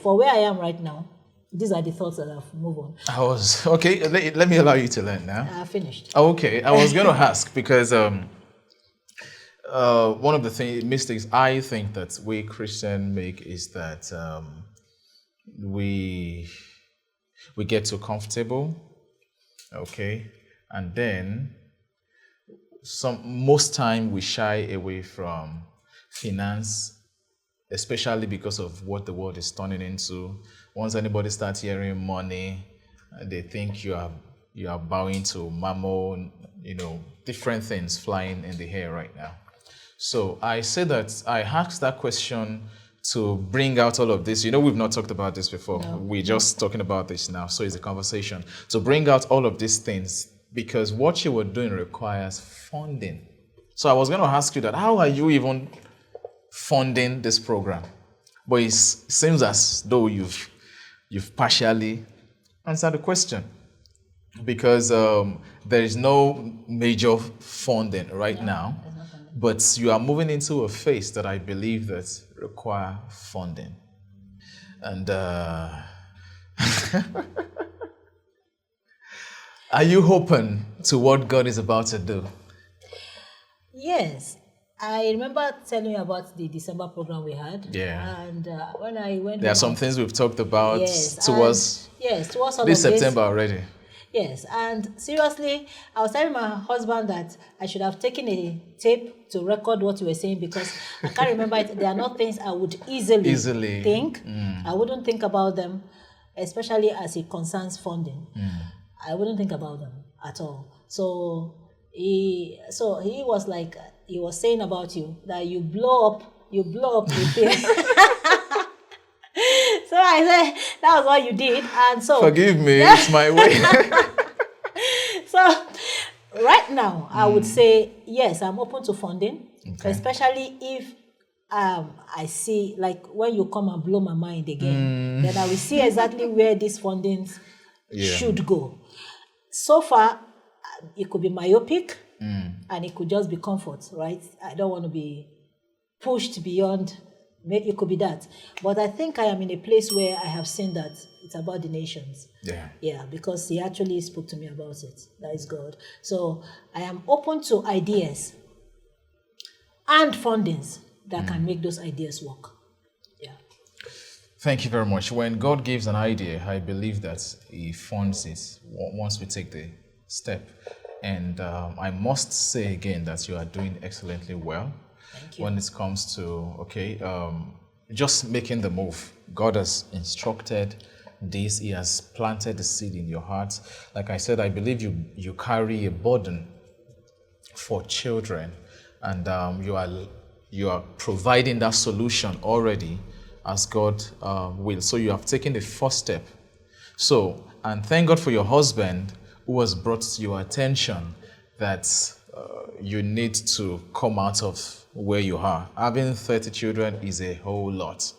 for where I am right now, these are the thoughts that I've moved on. Let me allow you to learn now. I finished. Okay, I was going to ask because one of the mistakes I think that we Christians make is that we get too comfortable, okay, and then most time we shy away from finance, especially because of what the world is turning into. Once anybody starts hearing money, they think you are bowing to mammon, different things flying in the air right now. So I say that I asked that question to bring out all of this. We've not talked about this before. No. We're just talking about this now. So it's a conversation. To bring out all of these things, because what you were doing requires funding. So I was going to ask you that, how are you even funding this program? But it seems as though you've partially answered the question, because there is no major funding right now, but you are moving into a phase that I believe that require funding. And are you open to what God is about to do? Yes. I remember telling you about the December program we had. Yeah. And when I went... There are some things we've talked about towards all this September already. Yes. And seriously, I was telling my husband that I should have taken a tape to record what you were saying, because I can't remember it. There are not things I would easily think. I wouldn't think about them, especially as it concerns funding. I wouldn't think about them at all. So he was like... He was saying about you that you blow up the thing. So I said that was what you did, and so forgive me, it's my way. So right now, I would say yes, I'm open to funding, especially if I see, like, when you come and blow my mind again, then I will see exactly where these fundings should go. So far, it could be myopic. And it could just be comfort, right? I don't want to be pushed beyond. It could be that. But I think I am in a place where I have seen that it's about the nations. Yeah, because he actually spoke to me about it. That is God. So I am open to ideas and fundings that can make those ideas work. Yeah. Thank you very much. When God gives an idea, I believe that he funds it once we take the step. And I must say again that you are doing excellently well. Thank you. When it comes to, just making the move. God has instructed this. He has planted the seed in your heart. Like I said, I believe you carry a burden for children, and you are providing that solution already as God will. So you have taken the first step. So, and thank God for your husband, who has brought to your attention that you need to come out of where you are. Having 30 children is a whole lot.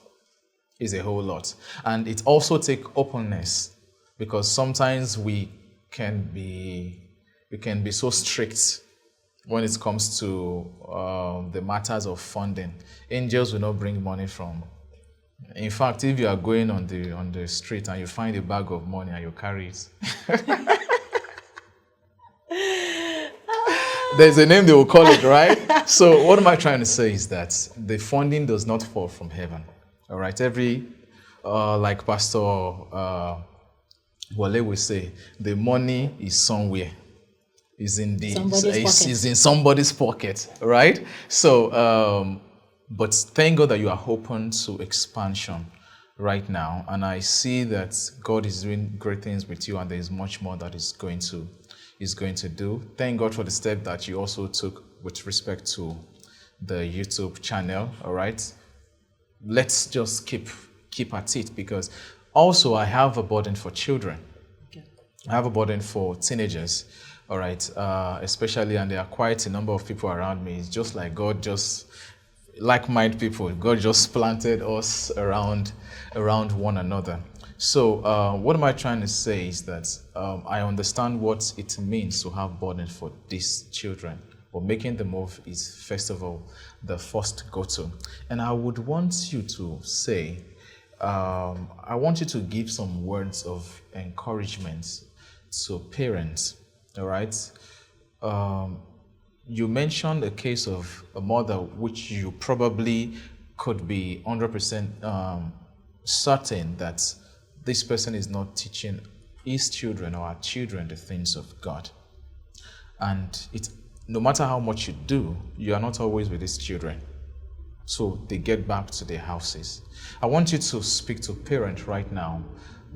And it also takes openness, because sometimes we can be so strict when it comes to the matters of funding. Angels will not bring money from. In fact, if you are going on the street and you find a bag of money and you carry it, there's a name they will call it, right? So what am I trying to say is that the funding does not fall from heaven. All right, like Pastor Wale will say, the money is somewhere. Is in somebody's pocket, right? So, but thank God that you are open to expansion right now, and I see that God is doing great things with you, and there is much more that is going to do. Thank God for the step that you also took with respect to the YouTube channel. All right, let's just keep at it, because also I have a burden for children. Okay. I have a burden for teenagers. All right, especially, and there are quite a number of people around me. It's just like God just like-minded people. God just planted us around one another. So what am I trying to say is that I understand what it means to have burden for these children. But making the move is, first of all, the first go-to. And I would want you to say, I want you to give some words of encouragement to parents, all right? You mentioned a case of a mother which you probably could be 100% certain that this person is not teaching his children or our children the things of God. And no matter how much you do, you are not always with these children. So they get back to their houses. I want you to speak to parents right now,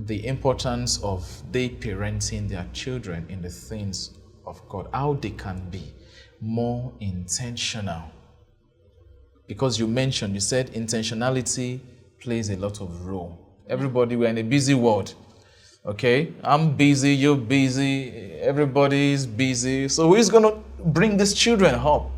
the importance of they parenting their children in the things of God, how they can be more intentional. Because you said intentionality plays a lot of role. Everybody, we're in a busy world. Okay? I'm busy, you're busy, everybody is busy. So who's going to bring these children up?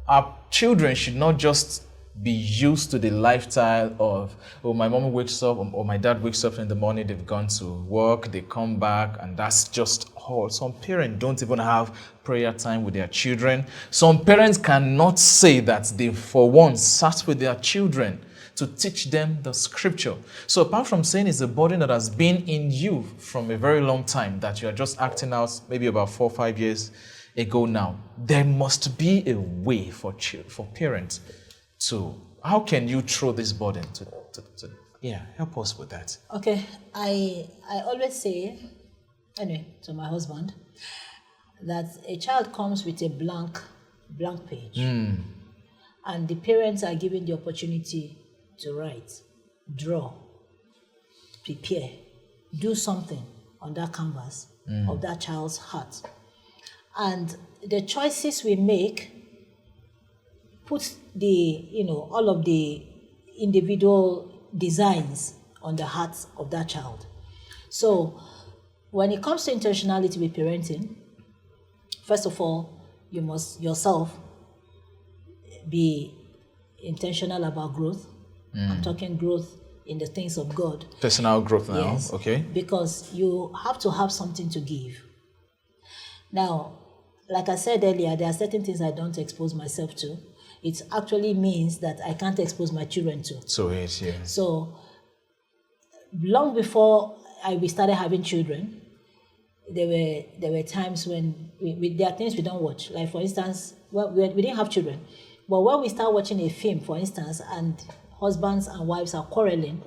Our children should not just be used to the lifestyle of, oh, my mom wakes up or my dad wakes up in the morning, they've gone to work, they come back, and that's just all. Some parents don't even have prayer time with their children. Some parents cannot say that they, for once, sat with their children to teach them the scripture. So apart from saying it's a burden that has been in you from a very long time, that you are just acting out maybe about 4 or 5 years ago now, there must be a way for parents to, how can you throw this burden to help us with that. Okay, I always say, anyway, to my husband, that a child comes with a blank page, and the parents are given the opportunity to write, draw, prepare, do something on that canvas of that child's heart. And the choices we make put all of the individual designs on the hearts of that child. So when it comes to intentionality with parenting, first of all, you must yourself be intentional about growth. I'm talking growth in the things of God. Personal growth now, yes, okay. Because you have to have something to give. Now, like I said earlier, there are certain things I don't expose myself to. It actually means that I can't expose my children to. So yes, yeah. So long before we started having children, there were times when there are things we don't watch. Like for instance, we didn't have children, but when we start watching a film, for instance, and husbands and wives are quarreling,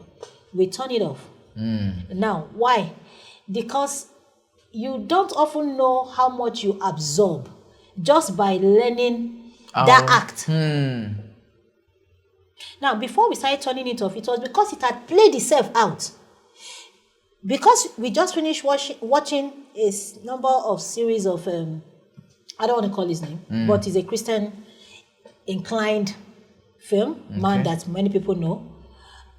we turn it off. Now, why? Because you don't often know how much you absorb just by learning that act. Now, before we started turning it off, it was because it had played itself out. Because we just finished watching a number of series of, I don't want to call his name, but he's a Christian inclined film, man that many people know.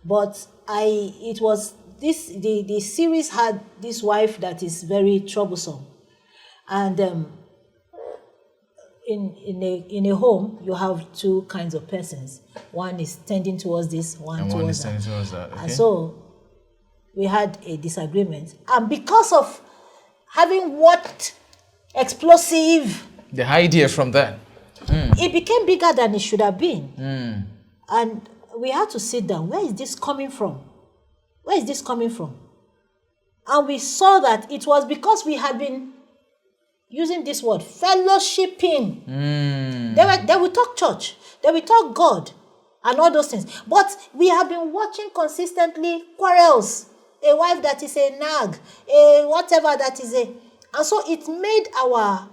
But the series had this wife that is very troublesome. And in a home, you have two kinds of persons. One is tending towards this, one towards that. Okay. And so we had a disagreement. And because of having what explosive... The idea from that. It became bigger than it should have been. And we had to sit down. Where is this coming from? Where is this coming from? And we saw that it was because we had been using this word, fellowshipping. They will talk church. They will talk God and all those things. But we have been watching consistently quarrels. A wife that is a nag. A whatever that is a... And so it made our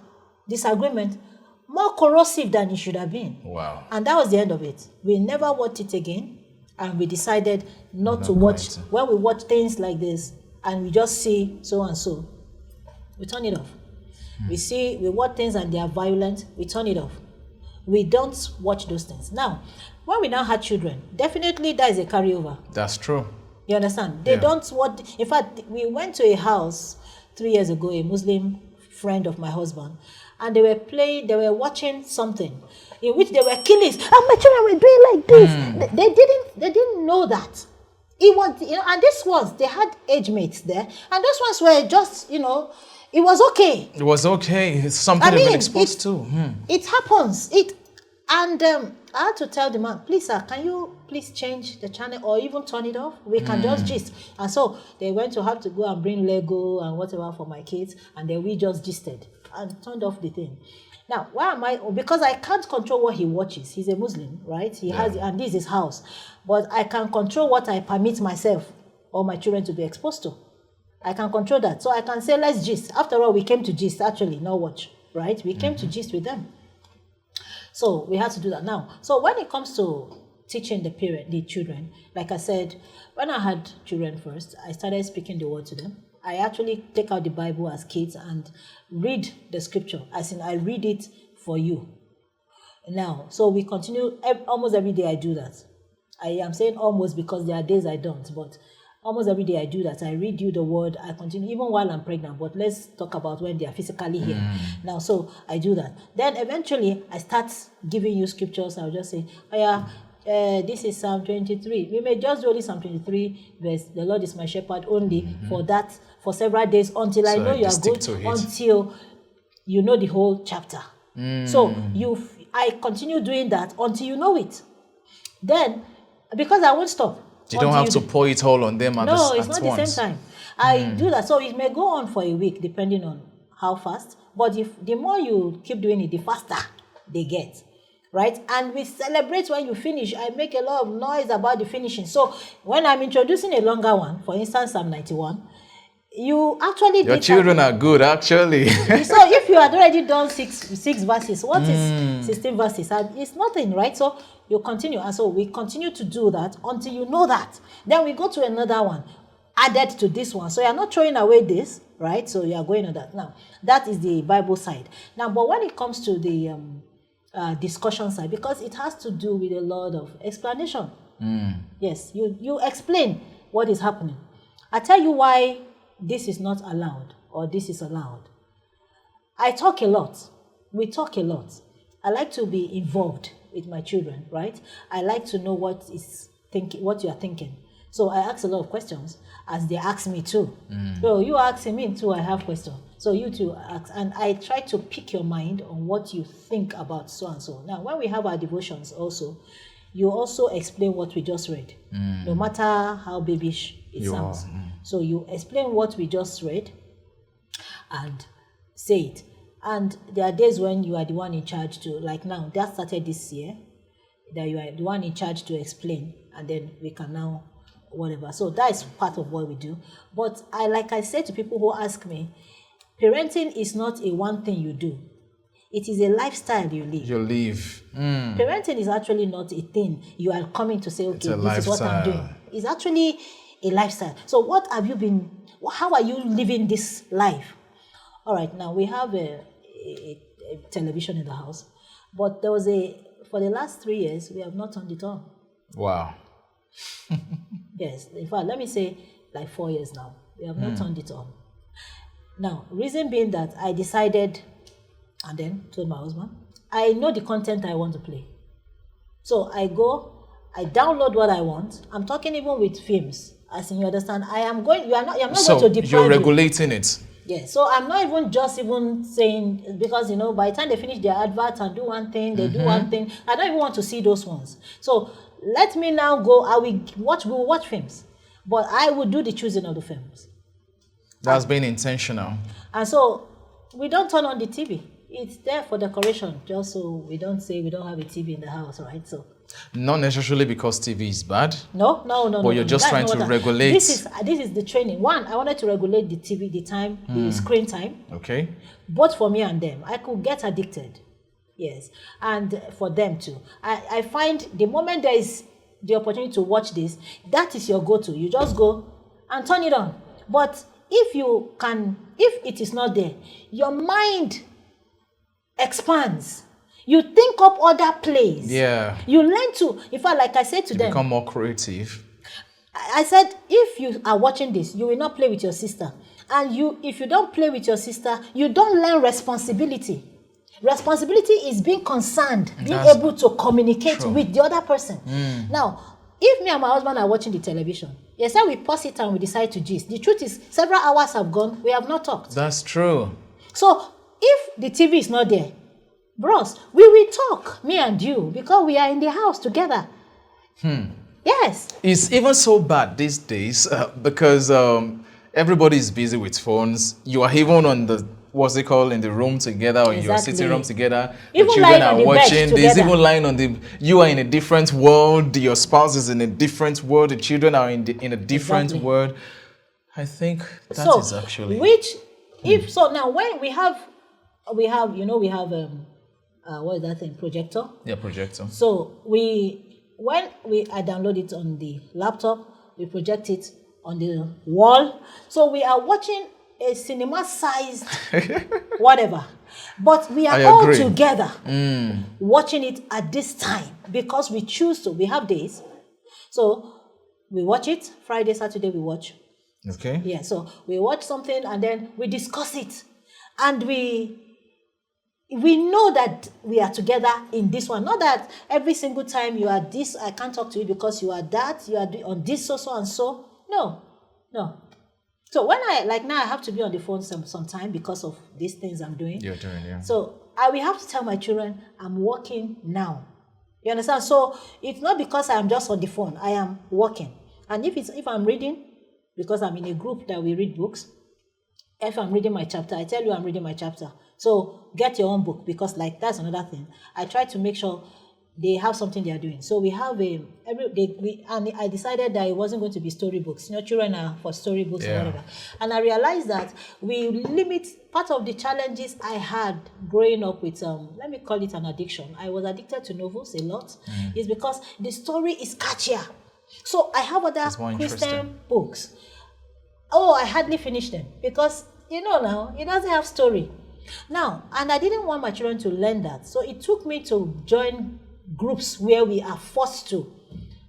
disagreement more corrosive than it should have been. Wow. And that was the end of it. We never watched it again. And we decided not to watch. When we watch things like this and we just see so and so, we turn it off. We watch things and they are violent, we turn it off. We don't watch those things. Now, when we now had children, definitely that is a carryover. That's true. You understand? They don't watch. In fact, we went to a house 3 years ago, a Muslim friend of my husband, and they were watching something in which they were killing. And my children were doing like this. They didn't know that. It was, and this was, they had age mates there, and those ones were just, it was okay. It was okay. It's something they've been exposed to. It happens. And I had to tell the man, please, sir, can you please change the channel or even turn it off? We can just gist. And so they went to have to go and bring Lego and whatever for my kids, and then we just gisted and turned off the thing. Now, why am I? Because I can't control what he watches. He's a Muslim, right? He has, and this is his house. But I can control what I permit myself or my children to be exposed to. I can control that. So I can say, let's gist. After all, we came to gist, actually, not watch, right? We came to gist with them. So we had to do that now. So when it comes to teaching the children, like I said, when I had children first, I started speaking the word to them. I actually take out the Bible as kids and read the scripture, as in I read it for you. Now, so we continue, almost every day I do that. I am saying almost because there are days I don't, but almost every day I do that. I read you the word, I continue, even while I'm pregnant, but let's talk about when they are physically here. Now, so I do that. Then eventually I start giving you scriptures. I'll just say, this is Psalm 23. We may just do only Psalm 23 verse, the Lord is my shepherd only for several days until I know you are good, until you know the whole chapter. So I continue doing that until you know it. Then, because I won't stop. You don't have to pour it all on them at once. No, it's not the same time. I do that. So it may go on for a week, depending on how fast. But the more you keep doing it, the faster they get. Right? And we celebrate when you finish. I make a lot of noise about the finishing. So when I'm introducing a longer one, for instance, Psalm 91, you actually... Your children are good, actually. So if you had already done six verses, what is 16 verses? And it's nothing, right? So you continue. And so we continue to do that until you know that. Then we go to another one, added to this one. So you're not throwing away this, right? So you are going on that. Now, that is the Bible side. Now, but when it comes to the discussion side, because it has to do with a lot of explanation. Yes, you explain what is happening. I tell you why this is not allowed or this is allowed. I talk a lot. We talk a lot. I like to be involved with my children, right? I like to know what you are thinking. So I ask a lot of questions as they ask me too. So you asking me too, I have questions. So you too ask, and I try to pick your mind on what you think about so and so. Now, when we have our devotions also, you also explain what we just read, no matter how babyish it sounds. So you explain what we just read and say it. And there are days when you are the one in charge to, like now, that started this year, that you are the one in charge to explain, and then we can now, whatever. So that is part of what we do. But like I say to people who ask me, parenting is not a one thing you do. It is a lifestyle you live. Parenting is actually not a thing you are coming to say, okay, this is what I'm doing. It's actually a lifestyle. So how are you living this life? All right, now we have a television in the house, but for the last 3 years, we have not turned it on. Wow. Yes, in fact, let me say like 4 years now, we have not turned it on. Now, reason being that I decided, and then told my husband, I know the content I want to play. So I download what I want. I'm talking even with films, as in you understand. I'm not going to deprive you. You're regulating it. Yeah, so I'm not even saying, because, by the time they finish their adverts and do one thing, they do one thing. I don't even want to see those ones. So let me now go, we'll watch films. But I will do the choosing of the films. That's been intentional. And so we don't turn on the TV. It's there for decoration, just so we don't say we don't have a TV in the house, right? So not necessarily because TV is bad. No. But you're just trying to regulate. This is the training. One, I wanted to regulate the TV, the time, the screen time. Okay. Both for me and them. I could get addicted. Yes. And for them too. I find the moment there is the opportunity to watch this, that is your go-to. You just go and turn it on. But if it is not there, your mind expands. You think up other plays. Yeah. You learn to, in fact, like I said to them, become more creative. I said, if you are watching this, you will not play with your sister. And if you don't play with your sister, you don't learn responsibility. Responsibility is being concerned, being That's able to communicate true. with the other person. Now, if me and my husband are watching the television, yes, we pause it and we decide to gist. The truth is, several hours have gone, we have not talked. That's true. So, if the TV is not there, bros, we will talk, me and you, because we are in the house together. Yes. It's even so bad these days because everybody is busy with phones. You are even on the, what's it called, in the room together or in your Exactly. sitting room together. Even The children lying are on the bed watching. There's together. even lying on the, you are in a different world. Your spouse is in a different world. The children are in a different Exactly. world. I think that is So, actually. which, if so, now when we have, what is that thing? Projector. Yeah, projector. So I download it on the laptop, we project it on the wall. So we are watching a cinema-sized whatever. But we are I all agree. together watching it at this time because we choose to. We have days. So we watch it. Friday, Saturday, we watch. Okay. Yeah, so we watch something and then we discuss it. And we know that we are together in this one. Not that every single time you are this, I can't talk to you because you are that, you are on this, so and so. No. So when now I have to be on the phone sometime because of these things I'm doing. You're doing, yeah. So I will have to tell my children, I'm working now. You understand? So it's not because I'm just on the phone. I am working. And if I'm reading, because I'm in a group that we read books, if I'm reading my chapter, I tell you I'm reading my chapter. So get your own book because that's another thing. I try to make sure they have something they are doing. So we have and I decided that it wasn't going to be storybooks. Children are for storybooks or whatever. And I realized that we limit part of the challenges I had growing up with, let me call it an addiction. I was addicted to novels a lot. Is because the story is catchier. So I have other Christian books. Oh, I hardly finished them because, now, it doesn't have story. Now, and I didn't want my children to learn that. So it took me to join groups where we are forced to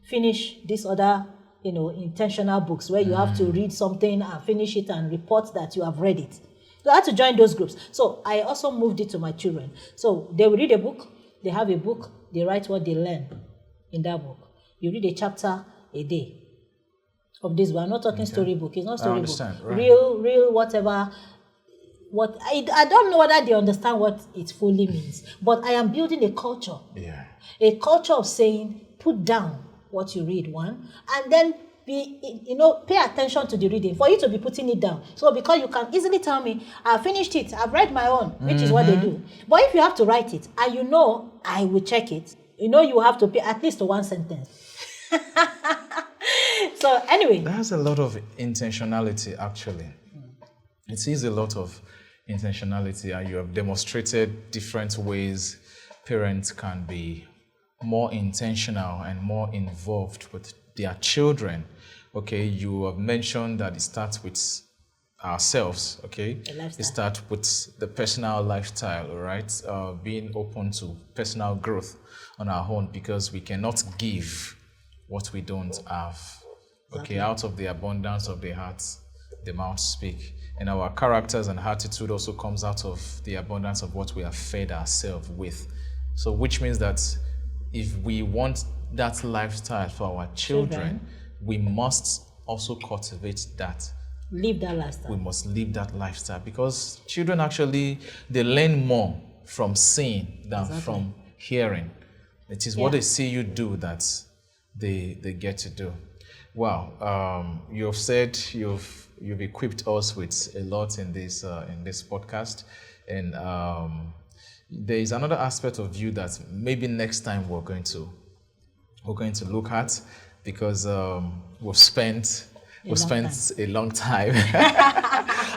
finish these other, intentional books where you have to read something and finish it and report that you have read it. So I had to join those groups. So I also moved it to my children. So they will read a book, they have a book, they write what they learn in that book. You read a chapter a day. Of this, we are not talking storybook. It's not storybook. Right. Real, whatever. What I don't know whether they understand what it fully means, but I am building a culture. Yeah. A culture of saying, put down what you read, one, and then pay attention to the reading for you to be putting it down. So because you can easily tell me, I finished it, I've read my own, which is what they do. But if you have to write it, and I will check it, you have to pay at least one sentence. So anyway, That's a lot of intentionality, actually. It is a lot of intentionality, and you have demonstrated different ways parents can be more intentional and more involved with their children. Okay, you have mentioned that it starts with ourselves, okay? It starts with the personal lifestyle, all right? Being open to personal growth on our own because we cannot give what we don't have. Okay, out of the abundance of the heart, the mouth speak. And our characters and attitude also comes out of the abundance of what we have fed ourselves with. So which means that if we want that lifestyle for our children, we must also cultivate that. Live that lifestyle. We must live that lifestyle because children actually, they learn more from seeing than from hearing. It is what they see you do that they get to do. Wow, you've said you've equipped us with a lot in this podcast, and there is another aspect of you that maybe next time we're going to look at because we've spent a long time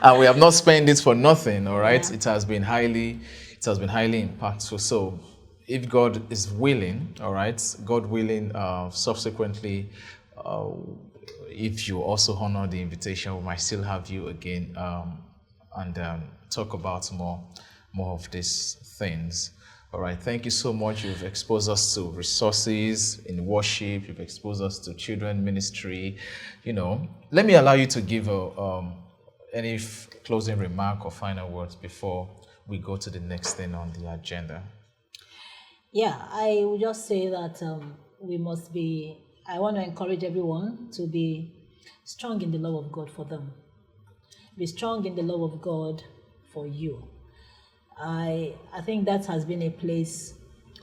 and we have not spent it for nothing. All right, it has been highly impactful. So if God is willing, all right, God willing, subsequently. If you also honor the invitation, we might still have you again and talk about more of these things. All right, thank you so much. You've exposed us to resources in worship. You've exposed us to children ministry. Let me allow you to give any closing remark or final words before we go to the next thing on the agenda? Yeah, I would just say that I want to encourage everyone to be strong in the love of God for them. Be strong in the love of God for you. I think that has been a place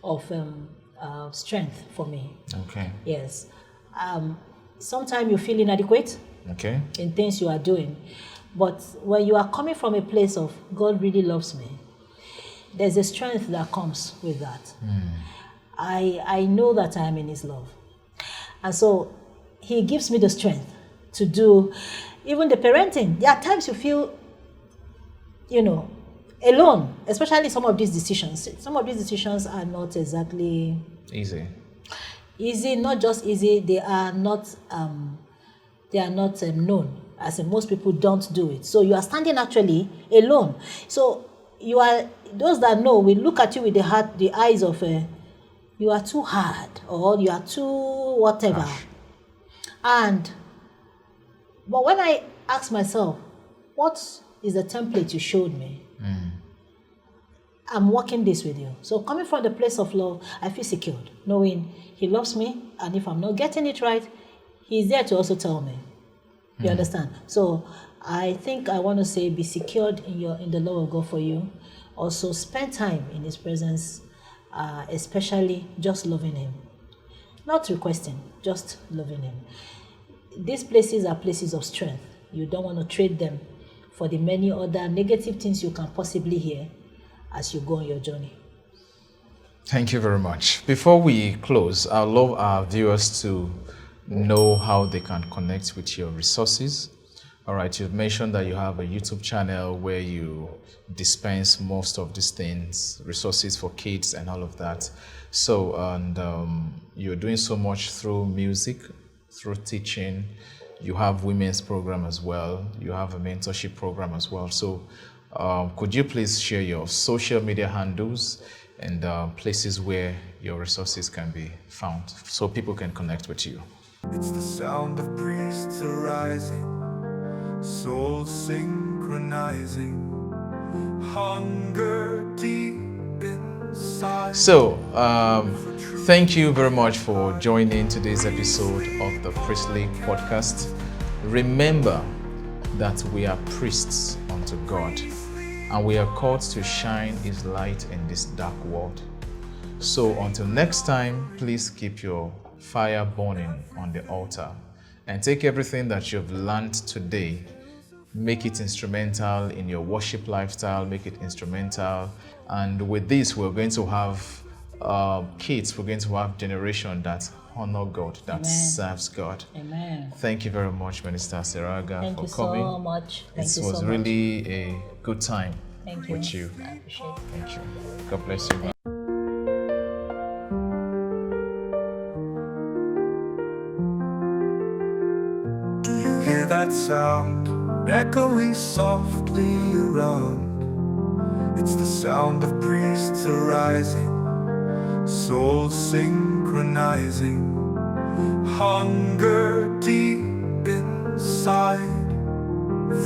of strength for me. Okay. Yes. Sometimes you feel inadequate in things you are doing. But when you are coming from a place of God really loves me, there's a strength that comes with that. I know that I am in his love. And so he gives me the strength to do even the parenting. There are times you feel, alone, especially some of these decisions. Some of these decisions are not exactly easy, not just easy, they are not known. As in, most people don't do it. So you are standing actually alone. So those that know will look at you with the eyes of you are too hard, or you are too whatever. But when I ask myself, what is the template you showed me? I'm working this with you. So coming from the place of love, I feel secured, knowing he loves me, and if I'm not getting it right, he's there to also tell me. You understand? So I think I want to say, be secured in the love of God for you. Also spend time in his presence, especially just loving him. Not requesting, just loving him. These places are places of strength. You don't want to trade them for the many other negative things you can possibly hear as you go on your journey. Thank you very much. Before we close, I'd love our viewers to know how they can connect with your resources. All right, you've mentioned that you have a YouTube channel where you dispense most of these things, resources for kids and all of that. So, you're doing so much through music, through teaching. You have women's program as well. You have a mentorship program as well. So, could you please share your social media handles and places where your resources can be found so people can connect with you? It's the sound of priests arising, souls synchronizing, hunger deep inside. So, thank you very much for joining today's episode of the Priestly Podcast. Remember that we are priests unto God, and we are called to shine his light in this dark world. So until next time, please keep your fire burning on the altar and take everything that you've learned today, make it instrumental in your worship lifestyle, make it instrumental. And with this, we're going to have kids, we're going to have generation that honor God, that serves God. Amen. Thank you very much, Minister Sarah Agha, for coming. So much. It was really a good time with you. I appreciate it. Thank you. God bless you. Do you hear that sound echoing softly around? It's the sound of priests arising, souls synchronizing, hunger deep inside.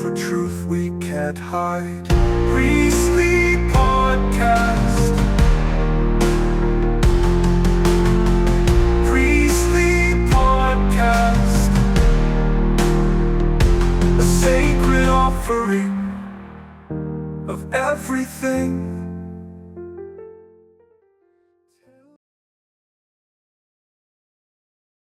For truth we can't hide. Priestly Podcast.